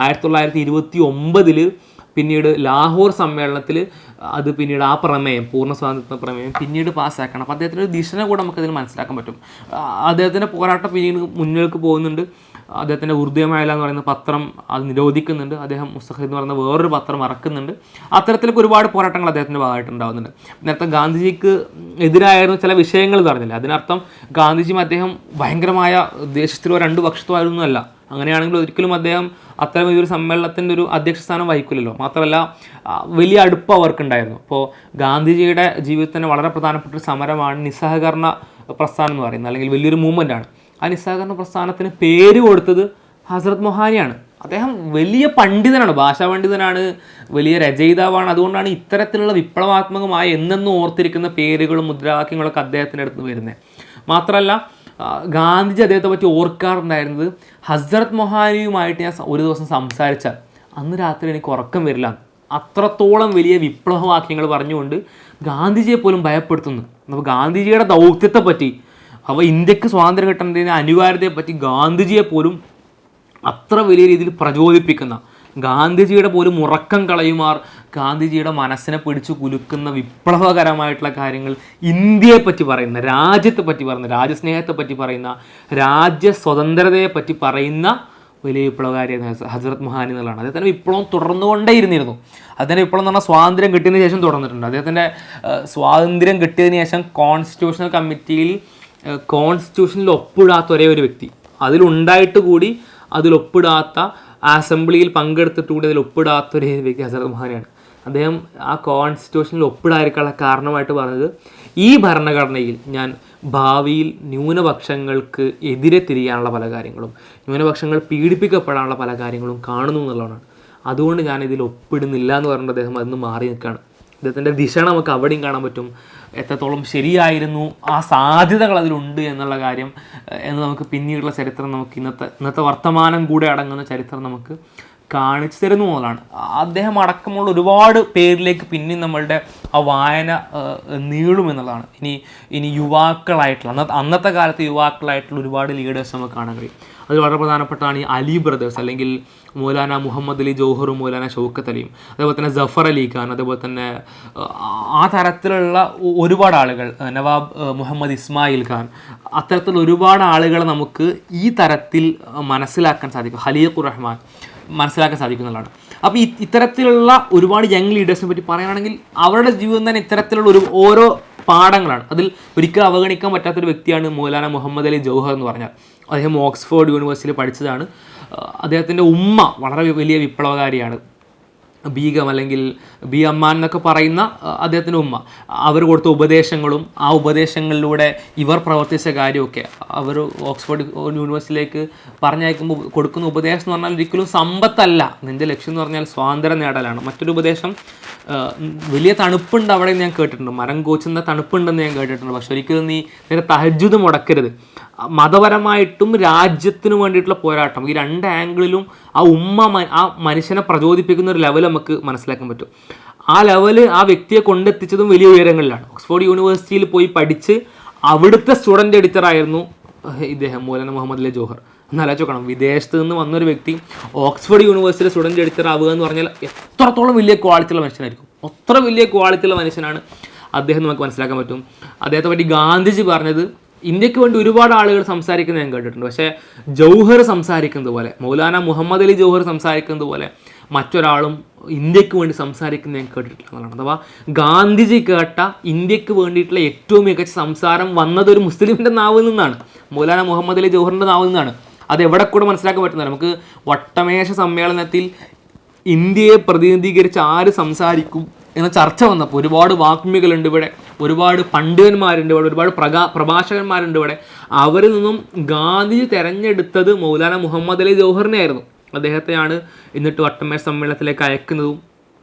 1929 പിന്നീട് ലാഹോർ സമ്മേളനത്തിൽ അത് പിന്നീട് ആ പ്രമേയം, പൂർണ്ണ സ്വാതന്ത്ര്യ പ്രമേയം പിന്നീട് പാസ്സാക്കണം. അപ്പോൾ അദ്ദേഹത്തിൻ്റെ ഒരു ദിശനെ കൂടെ നമുക്കതിൽ മനസ്സിലാക്കാൻ പറ്റും. അദ്ദേഹത്തിൻ്റെ പോരാട്ടം പിന്നീട് മുന്നിലേക്ക് പോകുന്നുണ്ട്. അദ്ദേഹത്തിൻ്റെ ഉർദുമയല എന്ന് പറയുന്ന പത്രം അത് നിരോധിക്കുന്നുണ്ട്. അദ്ദേഹം മുസ്തഖിദ് എന്ന് പറയുന്ന വേറൊരു പത്രം ഇറക്കുന്നുണ്ട്. അത്തരത്തിലേക്ക് ഒരുപാട് പോരാട്ടങ്ങൾ അദ്ദേഹത്തിൻ്റെ ഭാഗമായിട്ടുണ്ടാകുന്നുണ്ട്. നേരത്തെ ഗാന്ധിജിക്ക് എതിരായിരുന്നു ചില വിഷയങ്ങൾ പറഞ്ഞില്ല. അതിനർത്ഥം ഗാന്ധിജിയും അദ്ദേഹം ഭയങ്കരമായ ദേശത്തിലോ രണ്ട് പക്ഷത്തുമായിരുന്നല്ല. അങ്ങനെയാണെങ്കിൽ ഒരിക്കലും അദ്ദേഹം അത്തരം ഒരു സമ്മേളനത്തിൻ്റെ ഒരു അധ്യക്ഷ സ്ഥാനം വഹിക്കില്ലല്ലോ. മാത്രമല്ല, വലിയ അടുപ്പം അവർക്കുണ്ടായിരുന്നു. അപ്പോൾ ഗാന്ധിജിയുടെ ജീവിതത്തിന് വളരെ പ്രധാനപ്പെട്ട ഒരു സമരമാണ് നിസ്സഹകരണ പ്രസ്ഥാനം എന്ന് പറയുന്നത്, അല്ലെങ്കിൽ വലിയൊരു മൂവ്മെൻ്റാണ്. ആ നിസ്സഹകരണ പ്രസ്ഥാനത്തിന് പേര് കൊടുത്തത് ഹസ്രത്ത് മൊഹാനിയാണ്. അദ്ദേഹം വലിയ പണ്ഡിതനാണ്, ഭാഷാ പണ്ഡിതനാണ്, വലിയ രചയിതാവാണ്. അതുകൊണ്ടാണ് ഇത്തരത്തിലുള്ള വിപ്ലവാത്മകമായ എന്നെന്നും ഓർത്തിരിക്കുന്ന പേരുകളും മുദ്രാവാക്യങ്ങളൊക്കെ അദ്ദേഹത്തിൻ്റെ അടുത്ത് വരുന്നത്. മാത്രമല്ല, ഗാന്ധിജി അദ്ദേഹത്തെ പറ്റി ഓർക്കാറുണ്ടായിരുന്നത്, ഹസ്രത്ത് മൊഹാനിയുമായിട്ട് ഞാൻ ഒരു ദിവസം സംസാരിച്ചാൽ അന്ന് രാത്രി എനിക്ക് ഉറക്കം വരില്ല. അത്രത്തോളം വലിയ വിപ്ലവവാക്യങ്ങൾ പറഞ്ഞുകൊണ്ട് ഗാന്ധിജിയെ പോലും ഭയപ്പെടുത്തുന്നു. അപ്പോൾ ഗാന്ധിജിയുടെ ദൗത്യത്തെപ്പറ്റി, അപ്പോൾ ഇന്ത്യക്ക് സ്വാതന്ത്ര്യം കിട്ടേണ്ടതിന് അനിവാര്യതയെപ്പറ്റി ഗാന്ധിജിയെ പോലും അത്ര വലിയ രീതിയിൽ പ്രചോദിപ്പിക്കുന്ന, ഗാന്ധിജിയുടെ പോലും ഉറക്കം കളയുമാർ ഗാന്ധിജിയുടെ മനസ്സിനെ പിടിച്ചു കുലുക്കുന്ന വിപ്ലവകരമായിട്ടുള്ള കാര്യങ്ങൾ ഇന്ത്യയെപ്പറ്റി പറയുന്ന, രാജ്യത്തെ പറ്റി പറയുന്ന, രാജ്യസ്നേഹത്തെ പറ്റി പറയുന്ന, രാജ്യ സ്വതന്ത്രതയെ പറ്റി പറയുന്ന വലിയ വിപ്ലവകാരിയായിരുന്നു ഹസ്രത്ത് മൊഹാനി എന്നുള്ളതാണ്. അദ്ദേഹത്തിൻ്റെ വിപ്ലവം തുടർന്നുകൊണ്ടേയിരുന്നിരുന്നു. അദ്ദേഹത്തിൻ്റെ വിപ്ലവം എന്ന് പറഞ്ഞാൽ സ്വാതന്ത്ര്യം കിട്ടിയതിന് ശേഷം തുടർന്നിട്ടുണ്ട്. അദ്ദേഹത്തിൻ്റെ സ്വാതന്ത്ര്യം കിട്ടിയതിന് ശേഷം കോൺസ്റ്റിറ്റ്യൂഷണൽ കമ്മിറ്റിയിൽ കോൺസ്റ്റിറ്റ്യൂഷനിൽ ഒപ്പിടാത്ത ഒരേ ഒരു വ്യക്തി, അതിലുണ്ടായിട്ട് കൂടി അതിലൊപ്പിടാത്ത, അസംബ്ലിയിൽ പങ്കെടുത്തിട്ട് കൂടി അതിൽ ഒപ്പിടാത്ത ഒരു വ്യക്തി ഹസ്രത്ത് മൊഹാനിയാണ്. അദ്ദേഹം ആ കോൺസ്റ്റിറ്റ്യൂഷനിൽ ഒപ്പിടാതിരിക്കാനുള്ള കാരണമായിട്ട് പറഞ്ഞത്, ഈ ഭരണഘടനയിൽ ഞാൻ ഭാവിയിൽ ന്യൂനപക്ഷങ്ങൾക്ക് എതിരെ തിരിയാനുള്ള പല കാര്യങ്ങളും, ന്യൂനപക്ഷങ്ങൾ പീഡിപ്പിക്കപ്പെടാനുള്ള പല കാര്യങ്ങളും കാണുന്നു എന്നുള്ളതാണ്. അതുകൊണ്ട് ഞാൻ ഇതിൽ ഒപ്പിടുന്നില്ല എന്ന് പറഞ്ഞിട്ട് അദ്ദേഹം അതിന് മാറി നിൽക്കുകയാണ്. അദ്ദേഹത്തിൻ്റെ ദിശ നമുക്ക് അവിടെയും കാണാൻ പറ്റും. എത്രത്തോളം ശരിയായിരുന്നു, ആ സാധ്യതകൾ അതിലുണ്ട് എന്നുള്ള കാര്യം എന്ന് നമുക്ക് പിന്നീടുള്ള ചരിത്രം, നമുക്ക് ഇന്നത്തെ വർത്തമാനം കൂടെ അടങ്ങുന്ന ചരിത്രം നമുക്ക് കാണിച്ചു തരുന്നു എന്നുള്ളതാണ്. അദ്ദേഹം അടക്കമുള്ള ഒരുപാട് പേരിലേക്ക് പിന്നെയും നമ്മളുടെ ആ വായന നീളുമെന്നുള്ളതാണ്. ഇനി യുവാക്കളായിട്ടുള്ള അന്നത്തെ കാലത്ത് യുവാക്കളായിട്ടുള്ള ഒരുപാട് ലീഡേഴ്സ് നമുക്ക് കാണാൻ കഴിയും. അത് വളരെ പ്രധാനപ്പെട്ടതാണ് ഈ അലി ബ്രദേഴ്സ്, അല്ലെങ്കിൽ മൗലാന മുഹമ്മദ് അലി ജൗഹറും മൗലാന ഷൗക്കത്ത് അലിയും, അതേപോലെ തന്നെ ജഫർ അലി ഖാൻ, അതേപോലെ തന്നെ ആ തരത്തിലുള്ള ഒരുപാട് ആളുകൾ, നവാബ് മുഹമ്മദ് ഇസ്മായിൽ ഖാൻ, അത്തരത്തിലുള്ള ഒരുപാട് ആളുകളെ നമുക്ക് ഈ തരത്തിൽ മനസ്സിലാക്കാൻ സാധിക്കും. ഖലീഖുർ റഹ്മാൻ മനസ്സിലാക്കാൻ സാധിക്കുന്നതാണ്. അപ്പോൾ ഇത്തരത്തിലുള്ള ഒരുപാട് യങ് ലീഡേഴ്സിനെ പറ്റി പറയുകയാണെങ്കിൽ അവരുടെ ജീവിതം തന്നെ ഇത്തരത്തിലുള്ള ഓരോ പാഠങ്ങളാണ്. അതിൽ ഒരിക്കലും അവഗണിക്കാൻ പറ്റാത്തൊരു വ്യക്തിയാണ് മൗലാന മുഹമ്മദ് അലി ജൗഹർ എന്ന് പറഞ്ഞാൽ. അദ്ദേഹം ഓക്സ്ഫോർഡ് യൂണിവേഴ്സിറ്റിയിൽ പഠിച്ചതാണ്. അദ്ദേഹത്തിൻ്റെ ഉമ്മ വളരെ വലിയ വിപ്ലവകാരിയാണ്. ബീഗം അല്ലെങ്കിൽ ബി അമ്മാൻ എന്നൊക്കെ പറയുന്ന അദ്ദേഹത്തിൻ്റെ ഉമ്മ, അവർ കൊടുത്ത ഉപദേശങ്ങളും ആ ഉപദേശങ്ങളിലൂടെ ഇവർ പ്രവർത്തിച്ച കാര്യമൊക്കെ, അവർ ഓക്സ്ഫോർഡ് യൂണിവേഴ്സിറ്റിയിലേക്ക് പറഞ്ഞയക്കുമ്പോൾ കൊടുക്കുന്ന ഉപദേശം എന്ന് പറഞ്ഞാൽ ഒരിക്കലും സമ്പത്തല്ല, നിൻ്റെ ലക്ഷ്യം എന്ന് പറഞ്ഞാൽ സ്വാതന്ത്ര്യം നേടലാണ്. മറ്റൊരു ഉപദേശം, വലിയ തണുപ്പുണ്ട് അവിടെ ഞാൻ കേട്ടിട്ടുണ്ട്, മരം കോച്ചുന്ന തണുപ്പുണ്ടെന്ന് ഞാൻ കേട്ടിട്ടുണ്ട്, പക്ഷെ ഒരിക്കലും നീ നിന്റെ തഹജ്ജുദ് മുടക്കരുത്. മതപരമായിട്ടും രാജ്യത്തിനു വേണ്ടിയിട്ടുള്ള പോരാട്ടം, ഈ രണ്ട് ആംഗിളിലും ആ മനുഷ്യനെ പ്രചോദിപ്പിക്കുന്ന ഒരു ലെവൽ നമുക്ക് മനസ്സിലാക്കാൻ പറ്റും. ആ ലെവല് ആ വ്യക്തിയെ കൊണ്ടെത്തിച്ചതും വലിയ ഉയരങ്ങളിലാണ്. ഓക്സ്ഫോർഡ് യൂണിവേഴ്സിറ്റിയിൽ പോയി പഠിച്ച് അവിടുത്തെ സ്റ്റുഡൻറ്റ് എഡിറ്ററായിരുന്നു ഇദ്ദേഹം, മൗലാന മുഹമ്മദ് അലി ജൗഹർ. എന്നാലോചിക്കണം, വിദേശത്ത് നിന്ന് വന്നൊരു വ്യക്തി ഓക്സ്ഫോർഡ് യൂണിവേഴ്സിറ്റിയിലെ സ്റ്റുഡൻറ്റ് എഡിറ്റർ ആവുക എന്ന് പറഞ്ഞാൽ എത്രത്തോളം വലിയ ക്വാളിറ്റിയുള്ള മനുഷ്യനായിരിക്കും. അത്ര വലിയ ക്വാളിറ്റിയുള്ള മനുഷ്യനാണ് അദ്ദേഹം, നമുക്ക് മനസ്സിലാക്കാൻ പറ്റും. അദ്ദേഹത്തെ പറ്റി ഗാന്ധിജി പറഞ്ഞത്, ഇന്ത്യക്ക് വേണ്ടി ഒരുപാട് ആളുകൾ സംസാരിക്കുന്നത് ഞാൻ കേട്ടിട്ടുണ്ട്, പക്ഷേ ജൗഹർ സംസാരിക്കുന്നത് പോലെ, മൗലാന മുഹമ്മദ് അലി ജൗഹർ സംസാരിക്കുന്നത് പോലെ മറ്റൊരാളും ഇന്ത്യക്ക് വേണ്ടി സംസാരിക്കുന്നത് ഞാൻ കേട്ടിട്ടുള്ളതാണ്. അഥവാ ഗാന്ധിജി കേട്ട ഇന്ത്യക്ക് വേണ്ടിയിട്ടുള്ള ഏറ്റവും മികച്ച സംസാരം വന്നത് ഒരു മുസ്ലിമിൻ്റെ നാവിൽ നിന്നാണ്, മൗലാന മുഹമ്മദ് അലി ജൗഹറിൻ്റെ നാവിൽ നിന്നാണ്. അത് എവിടെ കൂടെ മനസ്സിലാക്കാൻ പറ്റുന്നതാണ്. നമുക്ക് വട്ടമേശ സമ്മേളനത്തിൽ ഇന്ത്യയെ പ്രതിനിധീകരിച്ച് ആര് സംസാരിക്കും എന്ന ചർച്ച വന്നപ്പോൾ ഒരുപാട് വാഗ്മികളുണ്ട് ഇവിടെ, ഒരുപാട് പണ്ഡിതന്മാരുണ്ട് ഇവിടെ, ഒരുപാട് പ്രഭാഷകന്മാരുണ്ട് ഇവിടെ. അവരിൽ നിന്നും ഗാന്ധിജി തിരഞ്ഞെടുത്തത് മൗലാന മുഹമ്മദ് അലി ജൗഹറിനെ ആയിരുന്നു. അദ്ദേഹത്തെയാണ് എന്നിട്ട് വട്ടമേശ സമ്മേളനത്തിലേക്ക് അയക്കുന്നതും.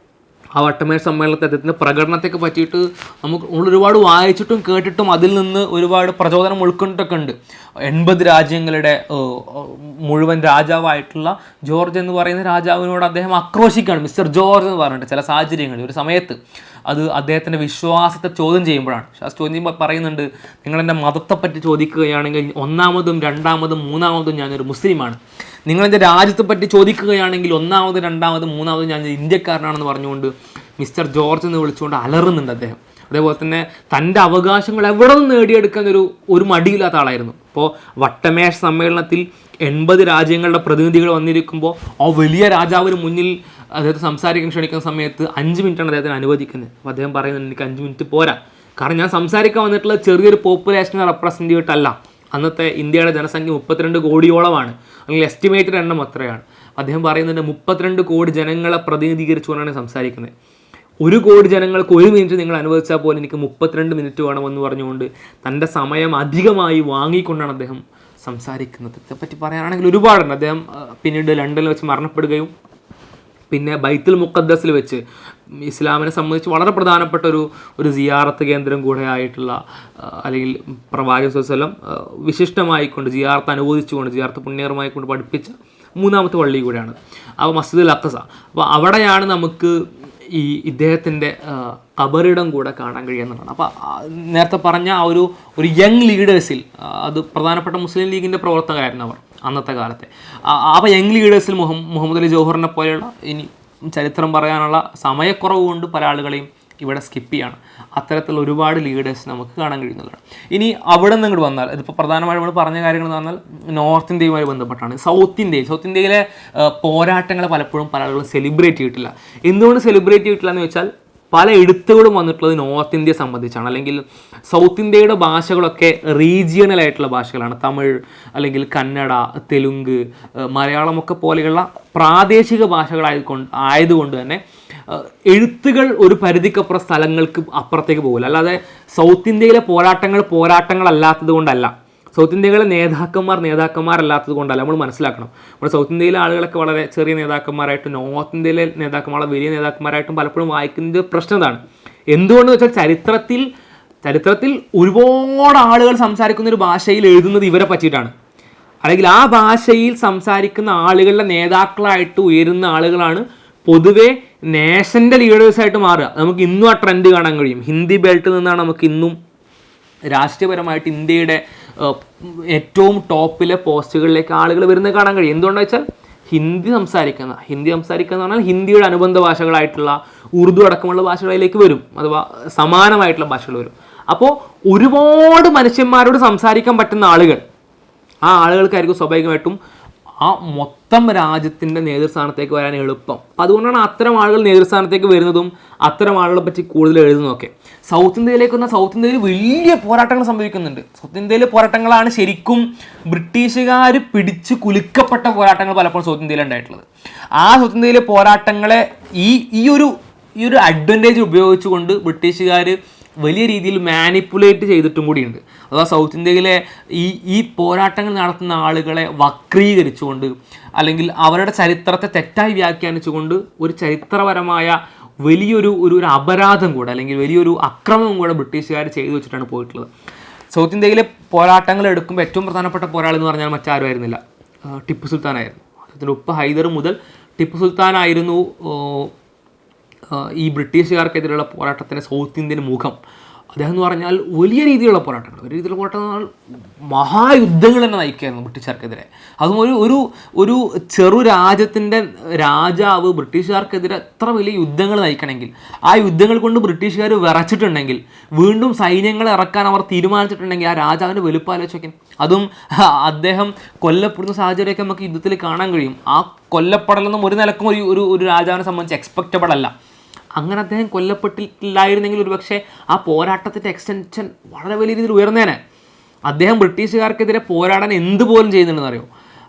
ആ വട്ടമേശ സമ്മേളനത്തിൽ അദ്ദേഹത്തിൻ്റെ പ്രകടനത്തെയൊക്കെ പറ്റിയിട്ട് നമുക്ക് ഒരുപാട് വായിച്ചിട്ടും കേട്ടിട്ടും അതിൽ നിന്ന് ഒരുപാട് പ്രചോദനം ഉൾക്കൊണ്ടിട്ടൊക്കെ ഉണ്ട്. 80 രാജ്യങ്ങളുടെ മുഴുവൻ രാജാവായിട്ടുള്ള ജോർജ് എന്ന് പറയുന്ന രാജാവിനോട് അദ്ദേഹം ആക്രോശിക്കുകയാണ്, മിസ്റ്റർ ജോർജ് എന്ന് പറഞ്ഞിട്ട്. ചില സാഹചര്യങ്ങളിൽ ഒരു സമയത്ത് അത് അദ്ദേഹത്തിൻ്റെ വിശ്വാസത്തെ ചോദ്യം ചെയ്യുമ്പോഴാണ്. ആ ചോദ്യം ചെയ്യുമ്പോൾ പറയുന്നുണ്ട്, നിങ്ങളെൻ്റെ മതത്തെപ്പറ്റി ചോദിക്കുകയാണെങ്കിൽ ഒന്നാമതും രണ്ടാമതും മൂന്നാമതും ഞാനൊരു മുസ്ലിമാണ്. നിങ്ങളെൻ്റെ രാജ്യത്തെപ്പറ്റി ചോദിക്കുകയാണെങ്കിൽ ഒന്നാമത് രണ്ടാമത് മൂന്നാമത് ഞാൻ ഇന്ത്യക്കാരനാണെന്ന് പറഞ്ഞുകൊണ്ട് മിസ്റ്റർ ജോർജ് എന്ന് വിളിച്ചുകൊണ്ട് അലറുന്നുണ്ട് അദ്ദേഹം. അതേപോലെ തന്നെ തൻ്റെ അവകാശങ്ങൾ എവിടെ നിന്ന് നേടിയെടുക്കാൻ ഒരു മടിയില്ലാത്ത ആളായിരുന്നു. അപ്പോൾ വട്ടമേശ സമ്മേളനത്തിൽ 80 രാജ്യങ്ങളുടെ പ്രതിനിധികൾ വന്നിരിക്കുമ്പോൾ ആ വലിയ രാജാവിന് മുന്നിൽ അദ്ദേഹത്തെ സംസാരിക്കാൻ ക്ഷണിക്കുന്ന സമയത്ത് 5 മിനിറ്റാണ് അദ്ദേഹത്തിന് അനുവദിക്കുന്നത്. അപ്പോൾ അദ്ദേഹം പറയുന്നത്, എനിക്ക് 5 മിനിറ്റ് പോരാ, കാരണം ഞാൻ സംസാരിക്കാൻ വന്നിട്ടുള്ള ചെറിയൊരു പോപ്പുലേഷനെ റെപ്രസെൻ്റ് ചെയ്തിട്ടല്ല. അന്നത്തെ ഇന്ത്യയുടെ ജനസംഖ്യ 32 കോടിയോളമാണ്, അല്ലെങ്കിൽ എസ്റ്റിമേറ്റഡ് എണ്ണം അത്രയാണ്. അദ്ദേഹം പറയുന്നുണ്ട് 32 കോടി ജനങ്ങളെ പ്രതിനിധീകരിച്ചുകൊണ്ടാണ് സംസാരിക്കുന്നത്. 1 കോടി ജനങ്ങൾക്ക് 1 മിനിറ്റ് നിങ്ങൾ അനുവദിച്ചാൽ പോലും എനിക്ക് 32 മിനിറ്റ് വേണമെന്ന് പറഞ്ഞുകൊണ്ട് തൻ്റെ സമയം അധികമായി വാങ്ങിക്കൊണ്ടാണ് അദ്ദേഹം സംസാരിക്കുന്നത്. ഇതേപ്പറ്റി പറയാനാണെങ്കിൽ ഒരുപാടുണ്ട്. അദ്ദേഹം പിന്നീട് ലണ്ടനിൽ വെച്ച് മരണപ്പെടുകയും പിന്നെ ബൈത്തുൽ മുഖദ്ദസിൽ വെച്ച് ഇസ്ലാമിനെ സംബന്ധിച്ച് വളരെ പ്രധാനപ്പെട്ട ഒരു സിയാറത്ത് കേന്ദ്രം കൂടെ ആയിട്ടുള്ള, അല്ലെങ്കിൽ പ്രവാചകൻ സ്വല്ലല്ലാഹു അലൈഹി വസല്ലം വിശിഷ്ടമായിക്കൊണ്ട് സിയാറത്ത് അനുവദിച്ചുകൊണ്ട്, സിയാറത്ത് പുണ്യകരമായിക്കൊണ്ട് പഠിപ്പിച്ച 3ാമത്തെ പള്ളി കൂടെയാണ്. അപ്പോൾ മസ്ജിദുൽ അഖ്സ. അപ്പോൾ അവിടെയാണ് നമുക്ക് ഇദ്ദേഹത്തിൻ്റെ ഖബറിടം കൂടെ കാണാൻ കഴിയുന്നതാണ്. അപ്പോൾ നേരത്തെ പറഞ്ഞ ആ ഒരു യങ് ലീഡേഴ്സിൽ, അത് പ്രധാനപ്പെട്ട മുസ്ലിം ലീഗിൻ്റെ പ്രവർത്തകരായിരുന്നു അവർ അന്നത്തെ കാലത്തെ. അപ്പോൾ യങ് ലീഡേഴ്സിൽ മുഹമ്മദ് അലി ജൗഹറിനെ പോലെയുള്ള, ഇനി ചരിത്രം പറയാനുള്ള സമയക്കുറവ് കൊണ്ട് പല ആളുകളെയും ഇവിടെ സ്കിപ്പ് ചെയ്യാണ്. അത്തരത്തിലുള്ള ഒരുപാട് ലീഡേഴ്സ് നമുക്ക് കാണാൻ കഴിയുന്നതാണ്. ഇനി അവിടെ നിന്ന് ഇങ്ങോട്ട് വന്നാൽ, ഇതിപ്പോൾ പ്രധാനമായും നമ്മൾ പറഞ്ഞ കാര്യങ്ങൾ എന്ന് പറഞ്ഞാൽ നോർത്ത് ഇന്ത്യയുമായി ബന്ധപ്പെട്ടാണ്. സൗത്ത് ഇന്ത്യയിലെ പോരാട്ടങ്ങൾ പലപ്പോഴും പല ആളുകളും സെലിബ്രേറ്റ് ചെയ്തിട്ടില്ല. എന്തുകൊണ്ട് സെലിബ്രേറ്റ് ചെയ്തിട്ടില്ല എന്ന് വെച്ചാൽ, പല എഴുത്തുകളും വന്നിട്ടുള്ളത് നോർത്ത് ഇന്ത്യയെ സംബന്ധിച്ചാണ്. അല്ലെങ്കിൽ സൗത്ത് ഇന്ത്യയുടെ ഭാഷകളൊക്കെ റീജിയണൽ ആയിട്ടുള്ള ഭാഷകളാണ്. തമിഴ്, അല്ലെങ്കിൽ കന്നഡ, തെലുങ്ക്, മലയാളമൊക്കെ പോലെയുള്ള പ്രാദേശിക ആയതുകൊണ്ട് തന്നെ എഴുത്തുകൾ ഒരു പരിധിക്കപ്പുറം സ്ഥലങ്ങൾക്ക് അപ്പുറത്തേക്ക് പോകില്ല. അല്ലാതെ സൗത്ത് ഇന്ത്യയിലെ പോരാട്ടങ്ങളല്ലാത്തത് കൊണ്ടല്ല, സൗത്ത് ഇന്ത്യയിലെ നേതാക്കന്മാരല്ലാത്തത് കൊണ്ടല്ല. നമ്മൾ മനസ്സിലാക്കണം, നമ്മുടെ സൗത്ത് ഇന്ത്യയിലെ ആളുകളൊക്കെ വളരെ ചെറിയ നേതാക്കന്മാരായിട്ടും നോർത്ത് ഇന്ത്യയിലെ നേതാക്കന്മാരെ വലിയ നേതാക്കന്മാരായിട്ടും പലപ്പോഴും വായിക്കുന്നത് പ്രശ്നം ഇതാണ്. എന്തുകൊണ്ടെന്ന് വെച്ചാൽ ചരിത്രത്തിൽ ചരിത്രത്തിൽ ഒരുപാട് ആളുകൾ സംസാരിക്കുന്ന ഒരു ഭാഷയിൽ എഴുതുന്നത് ഇവരെ പറ്റിയിട്ടാണ്. അല്ലെങ്കിൽ ആ ഭാഷയിൽ സംസാരിക്കുന്ന ആളുകളുടെ നേതാക്കളായിട്ട് ഉയരുന്ന ആളുകളാണ് പൊതുവെ നേഷൻ്റെ ലീഡേഴ്സായിട്ട് മാറുക. നമുക്ക് ഇന്നും ആ ട്രെൻഡ് കാണാൻ കഴിയും. ഹിന്ദി ബെൽറ്റിൽ നിന്നാണ് നമുക്ക് ഇന്നും രാഷ്ട്രീയപരമായിട്ട് ഇന്ത്യയുടെ ഏറ്റവും ടോപ്പിലെ പോസ്റ്റുകളിലേക്ക് ആളുകൾ വരുന്നത് കാണാൻ കഴിയും. എന്തുകൊണ്ടാണെന്ന് വെച്ചാൽ ഹിന്ദി സംസാരിക്കുന്ന പറഞ്ഞാൽ ഹിന്ദിയുടെ അനുബന്ധ ഭാഷകളായിട്ടുള്ള ഉറുദു അടക്കമുള്ള ഭാഷകളിലേക്ക് വരും, അഥവാ സമാനമായിട്ടുള്ള ഭാഷകൾ വരും. അപ്പോൾ ഒരുപാട് മനുഷ്യന്മാരോട് സംസാരിക്കാൻ പറ്റുന്ന ആളുകൾ, ആ ആളുകൾക്കായിരിക്കും സ്വാഭാവികമായിട്ടും ആ മൊത്തം രാജ്യത്തിൻ്റെ നേതൃസ്ഥാനത്തേക്ക് വരാൻ എളുപ്പം. അപ്പം അതുകൊണ്ടാണ് അത്തരം ആളുകൾ നേതൃസ്ഥാനത്തേക്ക് വരുന്നതും അത്തരം ആളുകളെ പറ്റി കൂടുതൽ എഴുതുന്നതൊക്കെ. സൗത്ത് ഇന്ത്യയിലേക്ക് വന്നാൽ സൗത്ത് ഇന്ത്യയിൽ വലിയ പോരാട്ടങ്ങൾ സംഭവിക്കുന്നുണ്ട്. സൗത്ത് ഇന്ത്യയിലെ പോരാട്ടങ്ങളാണ് ശരിക്കും ബ്രിട്ടീഷുകാർ പിടിച്ച് കുലുക്കപ്പെട്ട പോരാട്ടങ്ങൾ പലപ്പോഴും സൗത്ത് ഇന്ത്യയിൽ ഉണ്ടായിട്ടുള്ളത്. ആ സൗത്ത് ഇന്ത്യയിലെ പോരാട്ടങ്ങളെ ഈ ഒരു അഡ്വാൻറ്റേജ് ഉപയോഗിച്ചുകൊണ്ട് ബ്രിട്ടീഷുകാർ വലിയ രീതിയിൽ മാനിപ്പുലേറ്റ് ചെയ്തിട്ടും കൂടിയുണ്ട്. അഥവാ സൗത്ത് ഇന്ത്യയിലെ ഈ പോരാട്ടങ്ങൾ നടത്തുന്ന ആളുകളെ വക്രീകരിച്ചുകൊണ്ട്, അല്ലെങ്കിൽ അവരുടെ ചരിത്രത്തെ തെറ്റായി വ്യാഖ്യാനിച്ചുകൊണ്ട് ഒരു ചരിത്രപരമായ വലിയൊരു അപരാധം കൂടെ, അല്ലെങ്കിൽ വലിയൊരു അക്രമം കൂടെ ബ്രിട്ടീഷുകാർ ചെയ്തു വെച്ചിട്ടാണ് പോയിട്ടുള്ളത്. സൗത്ത് ഇന്ത്യയിലെ പോരാട്ടങ്ങൾ എടുക്കുമ്പോൾ ഏറ്റവും പ്രധാനപ്പെട്ട പോരാളി എന്ന് പറഞ്ഞാൽ മറ്റാരും ആയിരുന്നില്ല, ടിപ്പു സുൽത്താനായിരുന്നു. അദ്ദേഹത്തിൻ്റെ ഉപ്പ ഹൈദർ മുതൽ ടിപ്പു സുൽത്താനായിരുന്നു ഈ ബ്രിട്ടീഷുകാർക്കെതിരെയുള്ള പോരാട്ടത്തിൻ്റെ സൗത്ത് ഇന്ത്യൻ മുഖം. അദ്ദേഹം എന്ന് പറഞ്ഞാൽ വലിയ രീതിയിലുള്ള പോരാട്ടങ്ങൾ, വലിയ രീതിയിലുള്ള പോരാട്ടം എന്ന് പറഞ്ഞാൽ മഹായുദ്ധങ്ങൾ തന്നെ നയിക്കുകയായിരുന്നു ബ്രിട്ടീഷുകാർക്കെതിരെ. അതും ഒരു ചെറു രാജ്യത്തിൻ്റെ രാജാവ് ബ്രിട്ടീഷുകാർക്കെതിരെ എത്ര വലിയ യുദ്ധങ്ങൾ നയിക്കണമെങ്കിൽ, ആ യുദ്ധങ്ങൾ കൊണ്ട് ബ്രിട്ടീഷുകാർ വിറച്ചിട്ടുണ്ടെങ്കിൽ, വീണ്ടും സൈന്യങ്ങളെ ഇറക്കാൻ അവർ തീരുമാനിച്ചിട്ടുണ്ടെങ്കിൽ, ആ രാജാവിൻ്റെ വലുപ്പം ആലോചിക്കാൻ. അതും അദ്ദേഹം കൊല്ലപ്പെടുന്ന സാഹചര്യമൊക്കെ നമുക്ക് യുദ്ധത്തിൽ കാണാൻ കഴിയും. ആ കൊല്ലപ്പെടലൊന്നും ഒരു നിലക്കും ഒരു രാജാവിനെ സംബന്ധിച്ച് എക്സ്പെക്റ്റബിൾ അല്ല. അങ്ങനെ അദ്ദേഹം കൊല്ലപ്പെട്ടില്ലായിരുന്നെങ്കിൽ ഒരുപക്ഷെ ആ പോരാട്ടത്തിൻ്റെ എക്സ്റ്റൻഷൻ വളരെ വലിയ രീതിയിൽ ഉയർന്നേനെ. അദ്ദേഹം ബ്രിട്ടീഷുകാർക്കെതിരെ പോരാടാൻ എന്തുപോലും ചെയ്യുന്നുണ്ടെന്ന് അറിയോ?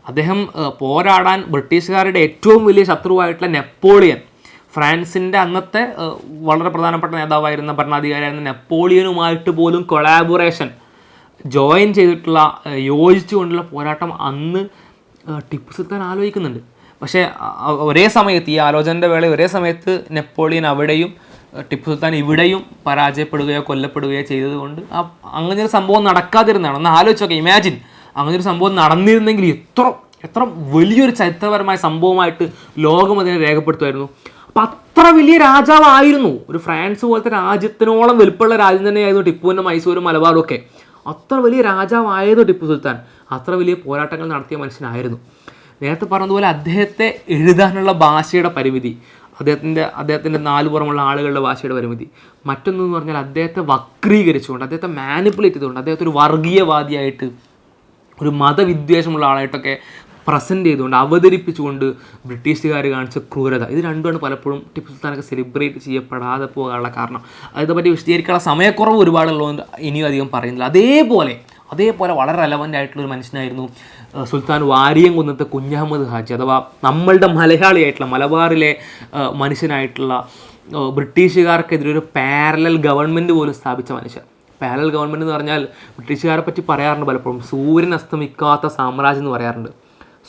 അദ്ദേഹം പോരാടാൻ ബ്രിട്ടീഷുകാരുടെ ഏറ്റവും വലിയ ശത്രുവായിട്ടുള്ള നെപ്പോളിയൻ, ഫ്രാൻസിൻ്റെ അന്നത്തെ വളരെ പ്രധാനപ്പെട്ട നേതാവായിരുന്ന ഭരണാധികാരിയായിരുന്ന നെപ്പോളിയനുമായിട്ട് പോലും കൊളാബറേഷൻ ജോയിൻ ചെയ്തിട്ടുള്ള, യോജിച്ചുകൊണ്ടുള്ള പോരാട്ടം അന്ന് ടിപ്പു സുൽത്താൻ ആലോചിക്കുന്നുണ്ട്. പക്ഷേ ഒരേ സമയത്ത്, ഈ ആലോചനയുടെ വേള ഒരേ സമയത്ത് നെപ്പോളിയൻ അവിടെയും ടിപ്പു സുൽത്താൻ ഇവിടെയും പരാജയപ്പെടുകയോ കൊല്ലപ്പെടുകയോ ചെയ്തതുകൊണ്ട് അങ്ങനെ ഒരു സംഭവം നടക്കാതിരുന്നതാണ്. ഒന്ന് ആലോചിച്ചൊക്കെ, ഇമാജിൻ അങ്ങനെ ഒരു സംഭവം നടന്നിരുന്നെങ്കിൽ എത്ര വലിയൊരു ചരിത്രപരമായ സംഭവമായിട്ട് ലോകം അതിനെ രേഖപ്പെടുത്തുമായിരുന്നു. അപ്പം അത്ര വലിയ രാജാവായിരുന്നു. ഒരു ഫ്രാൻസ് പോലത്തെ രാജ്യത്തിനോളം വലുപ്പമുള്ള രാജ്യം തന്നെയായിരുന്നു ടിപ്പുവിൻ്റെ മൈസൂരും മലബാറും ഒക്കെ. അത്ര വലിയ രാജാവായിരുന്നു ടിപ്പു സുൽത്താൻ. അത്ര വലിയ പോരാട്ടങ്ങൾ നടത്തിയ മനുഷ്യനായിരുന്നു. നേരത്തെ പറഞ്ഞതുപോലെ അദ്ദേഹത്തെ എഴുതാനുള്ള ഭാഷയുടെ പരിമിതി, അദ്ദേഹത്തിൻ്റെ നാലുപുറമുള്ള ആളുകളുടെ ഭാഷയുടെ പരിമിതി. മറ്റൊന്നെന്ന് പറഞ്ഞാൽ അദ്ദേഹത്തെ വക്രീകരിച്ചുകൊണ്ട്, അദ്ദേഹത്തെ മാനിപ്പുലേറ്റ് ചെയ്തുകൊണ്ട്, അദ്ദേഹത്തെ ഒരു വർഗീയവാദിയായിട്ട്, ഒരു മതവിദ്വേഷമുള്ള ആളായിട്ടൊക്കെ പ്രസൻറ്റ് ചെയ്തുകൊണ്ട്, അവതരിപ്പിച്ചുകൊണ്ട് ബ്രിട്ടീഷുകാർ കാണിച്ച ക്രൂരത, ഇത് രണ്ടുമാണ് പലപ്പോഴും ടിപ്പു സുൽത്താനൊക്കെ സെലിബ്രേറ്റ് ചെയ്യപ്പെടാതെ പോകാനുള്ള കാരണം. അതേപറ്റി വിശദീകരിക്കാനുള്ള സമയക്കുറവ് ഒരുപാടുള്ളതുകൊണ്ട് ഇനിയും അധികം പറയുന്നില്ല. അതേപോലെ വളരെ റെലവൻ്റ് ആയിട്ടുള്ളൊരു മനുഷ്യനായിരുന്നു സുൽത്താൻ വാരിയംകുന്നത്തെ കുഞ്ഞഹമ്മദ് ഹാജി, അഥവാ നമ്മളുടെ മലയാളിയായിട്ടുള്ള മലബാറിലെ മനുഷ്യനായിട്ടുള്ള, ബ്രിട്ടീഷുകാർക്കെതിരെ ഒരു പാരലൽ ഗവൺമെൻറ് പോലും സ്ഥാപിച്ച മനുഷ്യൻ. പാരലൽ ഗവൺമെൻറ് എന്ന് പറഞ്ഞാൽ ബ്രിട്ടീഷുകാരെ പറ്റി പറയാറുണ്ട് പലപ്പോഴും, സൂര്യൻ അസ്തമിക്കാത്ത സാമ്രാജ്യം എന്ന് പറയാറുണ്ട്.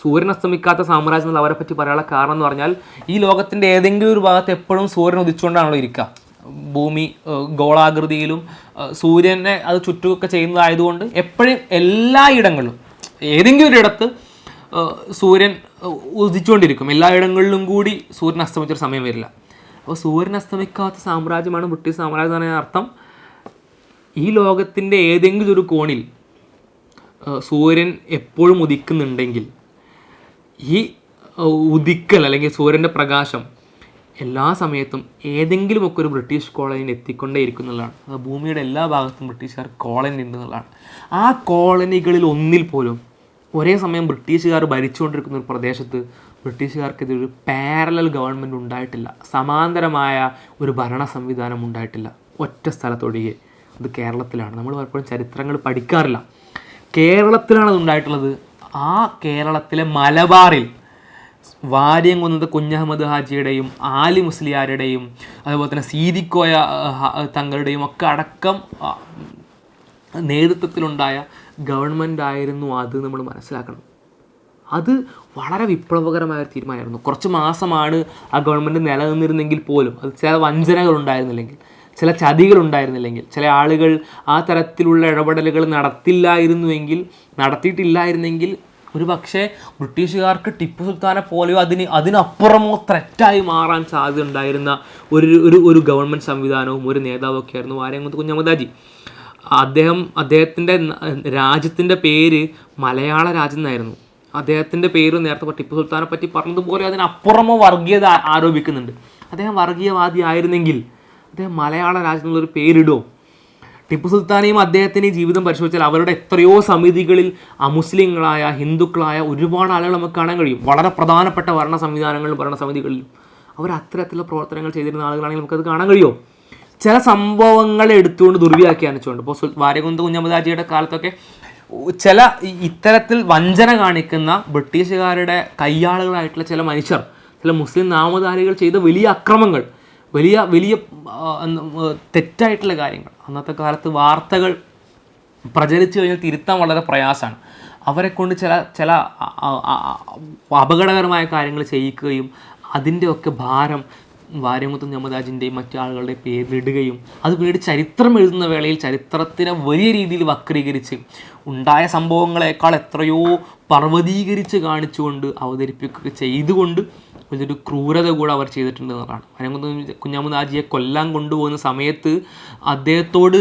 സൂര്യൻ അസ്തമിക്കാത്ത സാമ്രാജ്യം എന്നുള്ള അവരെ പറ്റി പറയാനുള്ള കാരണം എന്ന് പറഞ്ഞാൽ, ഈ ലോകത്തിൻ്റെ ഏതെങ്കിലും ഒരു ഭാഗത്ത് എപ്പോഴും സൂര്യൻ ഉദിച്ചുകൊണ്ടാണല്ലോ ഇരിക്കുക. ഭൂമി ഗോളാകൃതിയിലും സൂര്യനെ അത് ചുറ്റുമൊക്കെ ചെയ്യുന്നതായതുകൊണ്ട് എപ്പോഴും എല്ലായിടങ്ങളിലും ഏതെങ്കിലും ഒരിടത്ത് സൂര്യൻ ഉദിച്ചുകൊണ്ടിരിക്കും. എല്ലായിടങ്ങളിലും കൂടി സൂര്യൻ അസ്തമിച്ചൊരു സമയം വരില്ല. അപ്പോൾ സൂര്യൻ അസ്തമിക്കാത്ത സാമ്രാജ്യമാണ് ബ്രിട്ടീഷ് സാമ്രാജ്യം എന്ന് പറയുന്ന അർത്ഥം. ഈ ലോകത്തിൻ്റെ ഏതെങ്കിലും ഒരു കോണിൽ സൂര്യൻ എപ്പോഴും ഉദിക്കുന്നുണ്ടെങ്കിൽ, ഈ ഉദിക്കൽ അല്ലെങ്കിൽ സൂര്യൻ്റെ പ്രകാശം എല്ലാ സമയത്തും ഏതെങ്കിലുമൊക്കെ ഒരു ബ്രിട്ടീഷ് കോളനിയിൽ എത്തിക്കൊണ്ടേയിരിക്കുന്നുള്ളതാണ്. ഭൂമിയുടെ എല്ലാ ഭാഗത്തും ബ്രിട്ടീഷുകാർ കോളനി ഉണ്ടെന്നുള്ളതാണ്. ആ കോളനികളിൽ ഒന്നിൽ പോലും ഒരേ സമയം ബ്രിട്ടീഷുകാർ ഭരിച്ചുകൊണ്ടിരിക്കുന്ന ഒരു പ്രദേശത്ത് ബ്രിട്ടീഷുകാർക്കെതിരെ ഒരു പാരലൽ ഗവൺമെൻറ് ഉണ്ടായിട്ടില്ല, സമാന്തരമായ ഒരു ഭരണ സംവിധാനം ഉണ്ടായിട്ടില്ല, ഒറ്റ സ്ഥലത്തൊഴികെ. അത് കേരളത്തിലാണ്. നമ്മൾ പലപ്പോഴും ചരിത്രങ്ങൾ പഠിക്കാറില്ല. കേരളത്തിലാണ് അത് ഉണ്ടായിട്ടുള്ളത്. ആ കേരളത്തിലെ മലബാറിൽ വാരിയംകുന്നത്ത് കുഞ്ഞഹമ്മദ് ഹാജിയുടെയും ആലി മുസ്ലിയാരുടെയും അതുപോലെ തന്നെ സീതിക്കോയ തങ്ങളുടെയും ഒക്കെ അടക്കം നേതൃത്വത്തിലുണ്ടായ ഗവൺമെൻറ് ആയിരുന്നു അത്. നമ്മൾ മനസ്സിലാക്കണം. അത് വളരെ വിപ്ലവകരമായ ഒരു തീരുമാനമായിരുന്നു. കുറച്ച് മാസമാണ് ആ ഗവൺമെൻറ് നിലനിന്നിരുന്നെങ്കിൽ പോലും, അത് ചില വഞ്ചനകൾ ഉണ്ടായിരുന്നില്ലെങ്കിൽ, ചില ചതികൾ ഉണ്ടായിരുന്നില്ലെങ്കിൽ, ചില ആളുകൾ ആ തരത്തിലുള്ള ഇടപെടലുകൾ നടത്തിയിട്ടില്ലായിരുന്നെങ്കിൽ ഒരു പക്ഷേ ബ്രിട്ടീഷുകാർക്ക് ടിപ്പു സുൽത്താനെ പോലെയോ അതിനപ്പുറമോ ത്രെറ്റായി മാറാൻ സാധ്യത ഉണ്ടായിരുന്ന ഒരു ഗവൺമെൻറ് സംവിധാനവും ഒരു നേതാവും ഒക്കെ ആയിരുന്നു വാര്യംകുന്നത്ത് കുഞ്ഞഹമ്മദ്. അദ്ദേഹത്തിൻ്റെ രാജ്യത്തിൻ്റെ പേര് മലയാള രാജ്യം എന്നായിരുന്നു. അദ്ദേഹത്തിൻ്റെ പേര് നേരത്തെ ടിപ്പു സുൽത്താനെ പറ്റി പറഞ്ഞതുപോലെ അതിനപ്പുറമോ വർഗീയത ആരോപിക്കുന്നുണ്ട്. അദ്ദേഹം വർഗീയവാദി ആയിരുന്നെങ്കിൽ അദ്ദേഹം മലയാള രാജ്യം എന്നുള്ളൊരു പേരിടുമോ? ടിപ്പു സുൽത്താനെയും അദ്ദേഹത്തിൻ്റെയും ജീവിതം പരിശോധിച്ചാൽ അവരുടെ എത്രയോ സമിതികളിൽ അമുസ്ലിങ്ങളായ ഹിന്ദുക്കളായ ഒരുപാട് ആളുകൾ നമുക്ക് കാണാൻ കഴിയും. വളരെ പ്രധാനപ്പെട്ട ഭരണസമിതികളിലും അവർ അത്തരത്തിലുള്ള പ്രവർത്തനങ്ങൾ ചെയ്തിരുന്ന ആളുകളാണെങ്കിൽ നമുക്കത് കാണാൻ കഴിയുമോ? ചില സംഭവങ്ങൾ എടുത്തുകൊണ്ട് ദുർവ്യാഖ്യാനിച്ചുകൊണ്ട്, ഇപ്പോൾ വാര്യംകുന്നത്ത് കുഞ്ഞഹമ്മദ് കാലത്തൊക്കെ ചില ഇത്തരത്തിൽ വഞ്ചന കാണിക്കുന്ന ബ്രിട്ടീഷുകാരുടെ കയ്യാളുകളായിട്ടുള്ള ചില മനുഷ്യർ, ചില മുസ്ലിം നാമധാരികൾ ചെയ്ത വലിയ അക്രമങ്ങൾ, വലിയ തെറ്റായിട്ടുള്ള കാര്യങ്ങൾ അന്നത്തെ കാലത്ത് വാർത്തകൾ പ്രചരിച്ചു കഴിഞ്ഞാൽ തിരുത്താൻ വളരെ പ്രയാസമാണ്. അവരെ കൊണ്ട് ചില അപകടകരമായ കാര്യങ്ങൾ ചെയ്യിക്കുകയും അതിൻ്റെയൊക്കെ ഭാരം വാര്യംകുന്നത്ത് കുഞ്ഞഹമ്മദ് മറ്റു ആളുകളുടെ പേരിലിടുകയും അത് പിന്നീട് ചരിത്രം എഴുതുന്ന വേളയിൽ ചരിത്രത്തിനെ വലിയ രീതിയിൽ വക്രീകരിച്ച് ഉണ്ടായ സംഭവങ്ങളെക്കാൾ എത്രയോ പർവ്വതീകരിച്ച് കാണിച്ചുകൊണ്ട് അവതരിപ്പിക്കുക ചെയ്തുകൊണ്ട് വലിയൊരു ക്രൂരത കൂടെ അവർ ചെയ്തിട്ടുണ്ട് എന്നതാണ്. വാര്യംകുന്നത്ത് കുഞ്ഞഹമ്മദ് കൊല്ലാൻ കൊണ്ടുപോകുന്ന സമയത്ത് അദ്ദേഹത്തോട്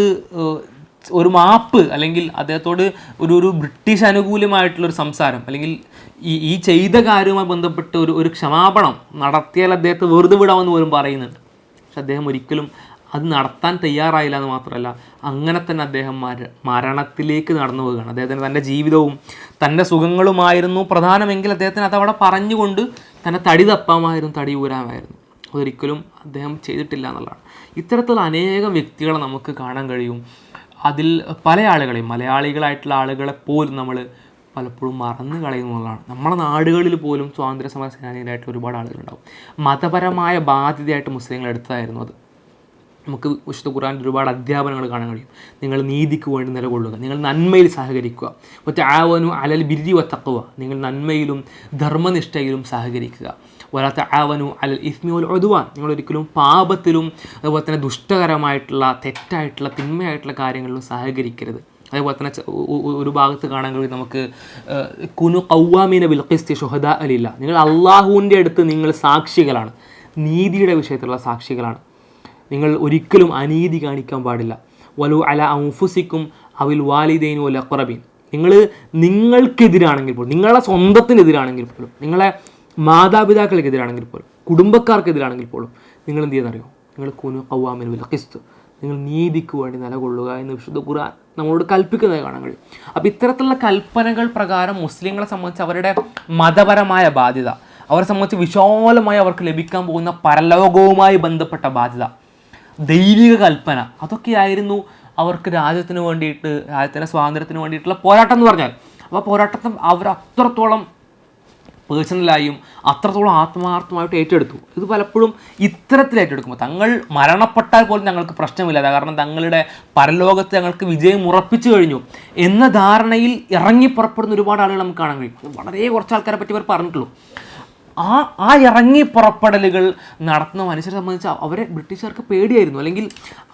ഒരു മാപ്പ്, അല്ലെങ്കിൽ അദ്ദേഹത്തോട് ഒരു ബ്രിട്ടീഷ് അനുകൂലമായിട്ടുള്ളൊരു സംസാരം, അല്ലെങ്കിൽ ഈ ചെയ്ത കാര്യവുമായി ബന്ധപ്പെട്ട് ഒരു ക്ഷമാപണം നടത്തിയാൽ അദ്ദേഹത്തെ വെറുതെ വിടാമെന്ന് പോലും പറയുന്നുണ്ട്. പക്ഷെ അദ്ദേഹം ഒരിക്കലും അത് നടത്താൻ തയ്യാറായില്ല എന്ന് മാത്രമല്ല, അങ്ങനെ തന്നെ അദ്ദേഹം മരണത്തിലേക്ക് നടന്നു പോവുകയാണ്. അദ്ദേഹത്തിന് തൻ്റെ ജീവിതവും തൻ്റെ സുഖങ്ങളുമായിരുന്നു പ്രധാനമെങ്കിൽ അദ്ദേഹത്തിന് അതവിടെ പറഞ്ഞുകൊണ്ട് തന്നെ തടി തപ്പാമായിരുന്നു, തടി ഊരാമായിരുന്നു. അതൊരിക്കലും അദ്ദേഹം ചെയ്തിട്ടില്ല എന്നുള്ളതാണ്. ഇത്തരത്തിലുള്ള അനേകം വ്യക്തികളെ നമുക്ക് കാണാൻ കഴിയും. അതിൽ പല ആളുകളെയും, മലയാളികളായിട്ടുള്ള ആളുകളെ പോലും നമ്മൾ പലപ്പോഴും മറന്നു കളയുന്നതാണ്. നമ്മുടെ നാടുകളിൽ പോലും സ്വാതന്ത്ര്യ സമര സേനാനികളായിട്ട് ഒരുപാട് ആളുകളുണ്ടാവും. മതപരമായ ബാധ്യതയായിട്ട് മുസ്ലിങ്ങൾ എടുത്തതായിരുന്നു അത്. നമുക്ക് വിശുദ്ധ ഖുർആനിൽ ഒരുപാട് അധ്യാപനങ്ങൾ കാണാൻ കഴിയും. നിങ്ങൾ നീതിക്ക് വേണ്ടി നിലകൊള്ളുക, നിങ്ങൾ നന്മയിൽ സഹകരിക്കുക, വതആവനു അലൽ ബിർരി വത്തഖ്വ, നിങ്ങൾ നന്മയിലും ധർമ്മനിഷ്ഠയിലും സഹകരിക്കുക, വലാ തആവനു അലൽ ഇസ്മി വൽ ഉദ്വാൻ, നിങ്ങൾ ഒരിക്കലും പാപത്തിലും അതുപോലെ തന്നെ ദുഷ്ടകരമായിട്ടുള്ള തെറ്റായിട്ടുള്ള തിന്മയായിട്ടുള്ള കാര്യങ്ങളിലും സഹകരിക്കരുത്. അതേപോലെ തന്നെ ഒരു ഭാഗത്ത് കാണാൻ കഴിയും നമുക്ക് കുനു ഖവ്വാമീന ബിൽ ഖിസ്തി ശുഹദാ ലില്ലാ, നിങ്ങൾ അള്ളാഹുവിൻ്റെ അടുത്ത് നിങ്ങൾ സാക്ഷികളാണ്, നീതിയുടെ വിഷയത്തിലുള്ള സാക്ഷികളാണ്. നിങ്ങൾ ഒരിക്കലും അനീതി കാണിക്കാൻ പാടില്ല. വലു അല അൻഫുസിക്കും അവിൽ വാലിദൈൻ വൽ അഖ്റബീൻ, നിങ്ങൾക്കെതിരാണെങ്കിൽ പോലും, നിങ്ങളുടെ സ്വന്തത്തിനെതിരാണെങ്കിൽ പോലും, നിങ്ങളെ മാതാപിതാക്കൾക്കെതിരാണെങ്കിൽ പോലും, കുടുംബക്കാർക്കെതിരാണെങ്കിൽ പോലും നിങ്ങൾ എന്ത് ചെയ്യുന്നറിയോ? നിങ്ങൾ കുനു ഖവ്വാമീന ബിൽ ഖിസ്ത്, നിങ്ങൾ നീതിക്ക് വേണ്ടി നിലകൊള്ളുക എന്ന് വിശുദ്ധ ഖുർആൻ നമ്മളോട് കൽപ്പിക്കുന്നത് കാണാൻ കഴിയും. അപ്പോൾ ഇത്തരത്തിലുള്ള കൽപ്പനകൾ പ്രകാരം മുസ്ലിങ്ങളെ സംബന്ധിച്ച് അവരുടെ മതപരമായ ബാധ്യത, അവരെ സംബന്ധിച്ച് വിശാലമായി അവർക്ക് ലഭിക്കാൻ പോകുന്ന പരലോകവുമായി ബന്ധപ്പെട്ട ബാധ്യത, ദൈവിക കൽപ്പന, അതൊക്കെയായിരുന്നു അവർക്ക് രാജ്യത്തിന് വേണ്ടിയിട്ട്, രാജ്യത്തിൻ്റെ സ്വാതന്ത്ര്യത്തിന് വേണ്ടിയിട്ടുള്ള പോരാട്ടം എന്ന് പറഞ്ഞാൽ. അപ്പോൾ പോരാട്ടത്തെ അവർ അത്രത്തോളം പേഴ്സണലായും അത്രത്തോളം ആത്മാർത്ഥമായിട്ട് ഏറ്റെടുത്തു. ഇത് പലപ്പോഴും ഇത്തരത്തിൽ ഏറ്റെടുക്കുമ്പോൾ തങ്ങൾ മരണപ്പെട്ടാൽ പോലും ഞങ്ങൾക്ക് പ്രശ്നമില്ല, കാരണം തങ്ങളുടെ പരലോകത്ത് ഞങ്ങൾക്ക് വിജയം ഉറപ്പിച്ചു കഴിഞ്ഞു എന്ന ധാരണയിൽ ഇറങ്ങി പുറപ്പെടുന്ന ഒരുപാട് ആളുകൾ നമുക്ക് കാണാൻ കഴിയും. വളരെ കുറച്ച് ആൾക്കാരെ പറ്റി അവർ പറഞ്ഞിട്ടുള്ളൂ. ആ ഇറങ്ങി പുറപ്പെടലുകൾ നടത്തുന്ന മനുഷ്യരെ സംബന്ധിച്ച് അവരെ ബ്രിട്ടീഷുകാർക്ക് പേടിയായിരുന്നു. അല്ലെങ്കിൽ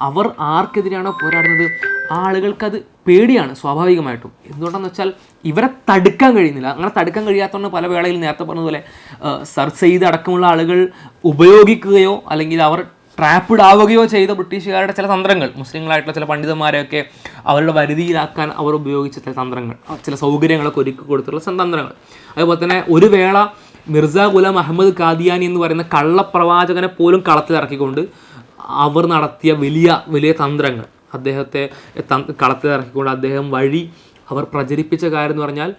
അവർ ആർക്കെതിരെയാണോ പോരാടുന്നത് ആ ആളുകൾക്കത് പേടിയാണ് സ്വാഭാവികമായിട്ടും. എന്തുകൊണ്ടാണെന്ന് വെച്ചാൽ ഇവരെ തടുക്കാൻ കഴിയുന്നില്ല. അങ്ങനെ തടുക്കാൻ കഴിയാത്തതുകൊണ്ട് പല വേളയിൽ നേരത്തെ പറഞ്ഞതുപോലെ സർ സെയ്ദ് അടക്കമുള്ള ആളുകൾ ഉപയോഗിക്കുകയോ അല്ലെങ്കിൽ അവർ ട്രാപ്പിഡ് ആവുകയോ ചെയ്ത ബ്രിട്ടീഷുകാരുടെ ചില തന്ത്രങ്ങൾ, മുസ്ലിങ്ങളായിട്ടുള്ള ചില പണ്ഡിതന്മാരെയൊക്കെ അവരുടെ വരുതിയിലാക്കാൻ അവർ ഉപയോഗിച്ച ചില തന്ത്രങ്ങൾ, ചില സൗകര്യങ്ങളൊക്കെ ഒരുക്കി കൊടുത്തുള്ള തന്ത്രങ്ങൾ. അതുപോലെ തന്നെ ഒരു വേള മിർസ ഗുലാം അഹമ്മദ് ഖാദിയാനി എന്ന് പറയുന്ന കള്ളപ്രവാചകനെ പോലും കളത്തിലിറക്കിക്കൊണ്ട് അവർ നടത്തിയ വലിയ തന്ത്രങ്ങൾ, അദ്ദേഹത്തെ കളത്തിലിറക്കിക്കൊണ്ട് അദ്ദേഹം വഴി അവർ പ്രചരിപ്പിച്ച കാര്യം എന്ന് പറഞ്ഞാൽ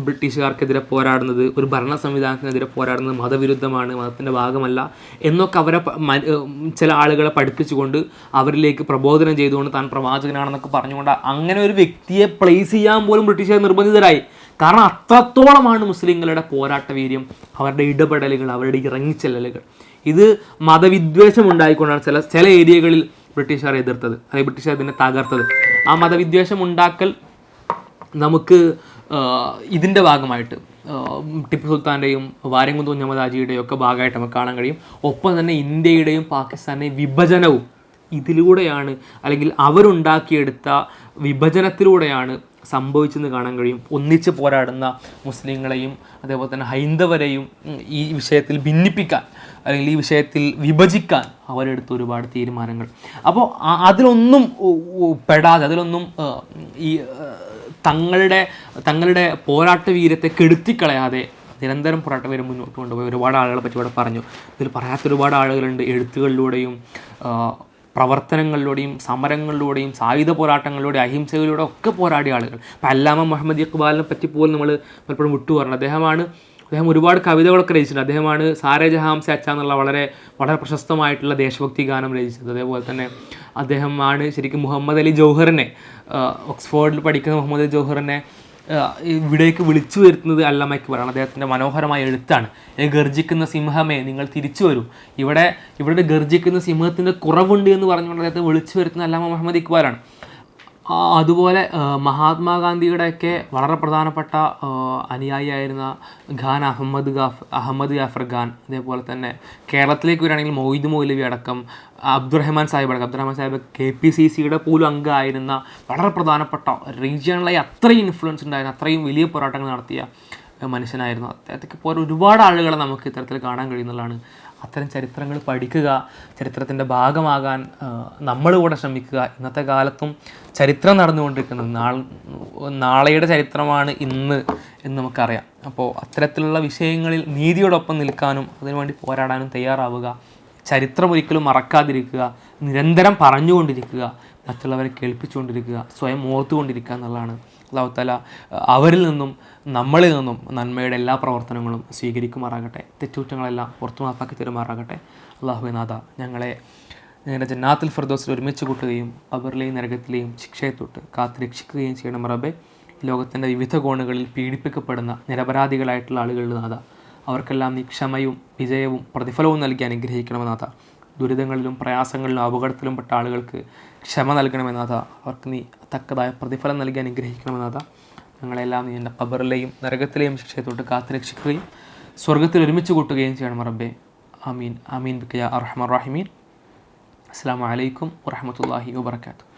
ബ്രിട്ടീഷുകാർക്കെതിരെ പോരാടുന്നത്, ഒരു ഭരണ സംവിധാനത്തിനെതിരെ പോരാടുന്നത് മതവിരുദ്ധമാണ്, മതത്തിൻ്റെ ഭാഗമല്ല എന്നൊക്കെ അവരെ ചില ആളുകളെ പഠിപ്പിച്ചുകൊണ്ട് അവരിലേക്ക് പ്രബോധനം ചെയ്തുകൊണ്ട് താൻ പ്രവാചകനാണെന്നൊക്കെ പറഞ്ഞുകൊണ്ട് അങ്ങനെ ഒരു വ്യക്തിയെ പ്ലേസ് ചെയ്യാൻ പോലും ബ്രിട്ടീഷുകാർ നിർബന്ധിതരായി. കാരണം അത്രത്തോളമാണ് മുസ്ലിങ്ങളുടെ പോരാട്ട വീര്യം, അവരുടെ ഇടപെടലുകൾ, അവരുടെ ഇറങ്ങിച്ചെല്ലലുകൾ. ഇത് മതവിദ്വേഷം ഉണ്ടായിക്കൊണ്ടാണ് ചില ഏരിയകളിൽ ബ്രിട്ടീഷുകാർ എതിർത്തത്, അല്ലെങ്കിൽ ബ്രിട്ടീഷുകാർ ഇതിനെ തകർത്തത്. ആ മതവിദ്വേഷം ഉണ്ടാക്കൽ നമുക്ക് ഇതിൻ്റെ ഭാഗമായിട്ട് ടിപ്പു സുൽത്താൻ്റെയും വാര്യംകുന്നത്ത് കുഞ്ഞഹമ്മദ് ഒക്കെ ഭാഗമായിട്ട് നമുക്ക് കാണാൻ കഴിയും. ഒപ്പം തന്നെ ഇന്ത്യയുടെയും പാകിസ്ഥാൻ്റെയും വിഭജനവും ഇതിലൂടെയാണ്, അല്ലെങ്കിൽ അവരുണ്ടാക്കിയെടുത്ത വിഭജനത്തിലൂടെയാണ് സംഭവിച്ചെന്ന് കാണാൻ കഴിയും. ഒന്നിച്ച് പോരാടുന്ന മുസ്ലിങ്ങളെയും അതേപോലെ തന്നെ ഹൈന്ദവരെയും ഈ വിഷയത്തിൽ ഭിന്നിപ്പിക്കാൻ അല്ലെങ്കിൽ ഈ വിഷയത്തിൽ വിഭജിക്കാൻ അവരെടുത്ത ഒരുപാട് തീരുമാനങ്ങൾ. അപ്പോൾ അതിലൊന്നും പെടാതെ, അതിലൊന്നും ഈ തങ്ങളുടെ പോരാട്ട വീര്യത്തെ കെടുത്തിക്കളയാതെ നിരന്തരം പോരാട്ട വീരം മുന്നോട്ട് കൊണ്ടുപോയി ഒരുപാട് ആളുകളെ പറ്റി ഇവിടെ പറഞ്ഞു. ഇതിൽ പറയാത്ത ഒരുപാട് ആളുകളുണ്ട്. എഴുത്തുകളിലൂടെയും പ്രവർത്തനങ്ങളിലൂടെയും സമരങ്ങളിലൂടെയും സായുധ പോരാട്ടങ്ങളിലൂടെയും അഹിംസകളിലൂടെ ഒക്കെ പോരാടിയ ആളുകൾ. ഇപ്പം അല്ലാമ മുഹമ്മദ് ഇഖ്ബാലിനെ പറ്റി പോലും നമ്മൾ പലപ്പോഴും വിട്ടു പറഞ്ഞു. അദ്ദേഹം ഒരുപാട് കവിതകളൊക്കെ രചിച്ചിട്ടുണ്ട്. അദ്ദേഹമാണ് സാരേ ജഹാം സെ അച്ഛ എന്നുള്ള വളരെ വളരെ പ്രശസ്തമായിട്ടുള്ള ദേശഭക്തി ഗാനം രചിച്ചത്. അതേപോലെ തന്നെ അദ്ദേഹമാണ് ശരിക്കും മുഹമ്മദ് അലി ജൗഹറിനെ, ഓക്സ്ഫോർഡിൽ പഠിക്കുന്ന മുഹമ്മദ് അലി ജൗഹറിനെ ഇവിടേക്ക് വിളിച്ചു വരുത്തുന്നത് അല്ലാമ ഇഖ്ബാലാണ്. അദ്ദേഹത്തിൻ്റെ മനോഹരമായ എഴുത്താണ്. ഗർജിക്കുന്ന സിംഹമേ നിങ്ങൾ തിരിച്ചു വരൂ, ഇവിടെ ഗർജിക്കുന്ന സിംഹത്തിൻ്റെ കുറവുണ്ട് എന്ന് പറഞ്ഞുകൊണ്ട് അദ്ദേഹത്തെ വിളിച്ചു വരുത്തുന്ന അല്ലാമ മുഹമ്മദ് ഇഖ്ബാലാണ്. അതുപോലെ മഹാത്മാഗാന്ധിയുടെയൊക്കെ വളരെ പ്രധാനപ്പെട്ട അനുയായിയായിരുന്ന ഖാൻ അഹമ്മദ് ജാഫർ ഖാൻ, അതേപോലെ തന്നെ കേരളത്തിലേക്ക് വരികയാണെങ്കിൽ മൊയ്ദ് മൗലവി അടക്കം, അബ്ദുറഹ്മാൻ സാഹിബ് KPCCയുടെ പോലും അംഗമായിരുന്ന വളരെ പ്രധാനപ്പെട്ട റീജിയണലായി അത്രയും ഇൻഫ്ലുവൻസ് ഉണ്ടായിരുന്ന, അത്രയും വലിയ പോരാട്ടങ്ങൾ നടത്തിയ മനുഷ്യനായിരുന്നു. അദ്ദേഹത്തെ പോലെ ഒരുപാട് ആളുകളെ നമുക്ക് ഇത്തരത്തിൽ കാണാൻ കഴിയുന്നതാണ്. അത്തരം ചരിത്രങ്ങൾ പഠിക്കുക, ചരിത്രത്തിൻ്റെ ഭാഗമാകാൻ നമ്മൾ കൂടെ ശ്രമിക്കുക. ഇന്നത്തെ കാലത്തും ചരിത്രം നടന്നുകൊണ്ടിരിക്കുന്നത് നാളെയുടെ ചരിത്രമാണ് ഇന്ന് എന്ന് നമുക്കറിയാം. അപ്പോൾ അത്തരത്തിലുള്ള വിഷയങ്ങളിൽ നീതിയോടൊപ്പം നിൽക്കാനും അതിനുവേണ്ടി പോരാടാനും തയ്യാറാവുക. ചരിത്രം ഒരിക്കലും മറക്കാതിരിക്കുക, നിരന്തരം പറഞ്ഞുകൊണ്ടിരിക്കുക, മറ്റുള്ളവരെ കേൾപ്പിച്ചുകൊണ്ടിരിക്കുക, സ്വയം ഓർത്തുകൊണ്ടിരിക്കുക എന്നുള്ളതാണ്. അല്ലാഹു തആല അവരിൽ നിന്നും നമ്മളിൽ നിന്നും നന്മയുടെ എല്ലാ പ്രവർത്തനങ്ങളും സ്വീകരിക്കുമാറാകട്ടെ. തെറ്റുകുറ്റങ്ങളെല്ലാം പുറത്തു മാപ്പാക്കി തരുമാറാകട്ടെ. അല്ലാഹുവേ നാഥ, ഞങ്ങളെ നിങ്ങളുടെ ജന്നാത്തുൽ ഫിർദൗസിൽ ഒരുമിച്ച് കൂട്ടുകയും ഖബറിലെയും നരകത്തിലെയും ശിക്ഷയെ തൊട്ട് കാത്ത് രക്ഷിക്കുകയും ചെയ്യണം റബ്ബേ. ലോകത്തിൻ്റെ വിവിധ കോണുകളിൽ പീഡിപ്പിക്കപ്പെടുന്ന നിരപരാധികളായിട്ടുള്ള ആളുകളുടെ നാഥ, അവർക്കെല്ലാം നീ ക്ഷമയും വിജയവും പ്രതിഫലവും നൽകി അനുഗ്രഹിക്കണമെന്നാഥ. ദുരിതങ്ങളിലും പ്രയാസങ്ങളിലും അപകടത്തിലും പെട്ട ആളുകൾക്ക് ക്ഷമ നൽകണമെന്നാഥ. അവർക്ക് നീ തക്കതായ പ്രതിഫലം നൽകി അനുഗ്രഹിക്കണമെന്നാഥ. ഞങ്ങളെല്ലാം നീ എൻ്റെ ഖബറിലെയും നരകത്തിലെയും ശിക്ഷയെ തൊട്ട് കാത്ത് രക്ഷിക്കുകയും സ്വർഗ്ഗത്തിൽ ഒരുമിച്ച് കൂട്ടുകയും ചെയ്യണം റബ്ബേ. ആമീൻ ആമീൻ ബിക യാ അർഹമർ റഹീമീൻ. അസ്സലാമു അലൈക്കും വറഹ്മത്തുള്ളാഹി വബറകാതുഹു.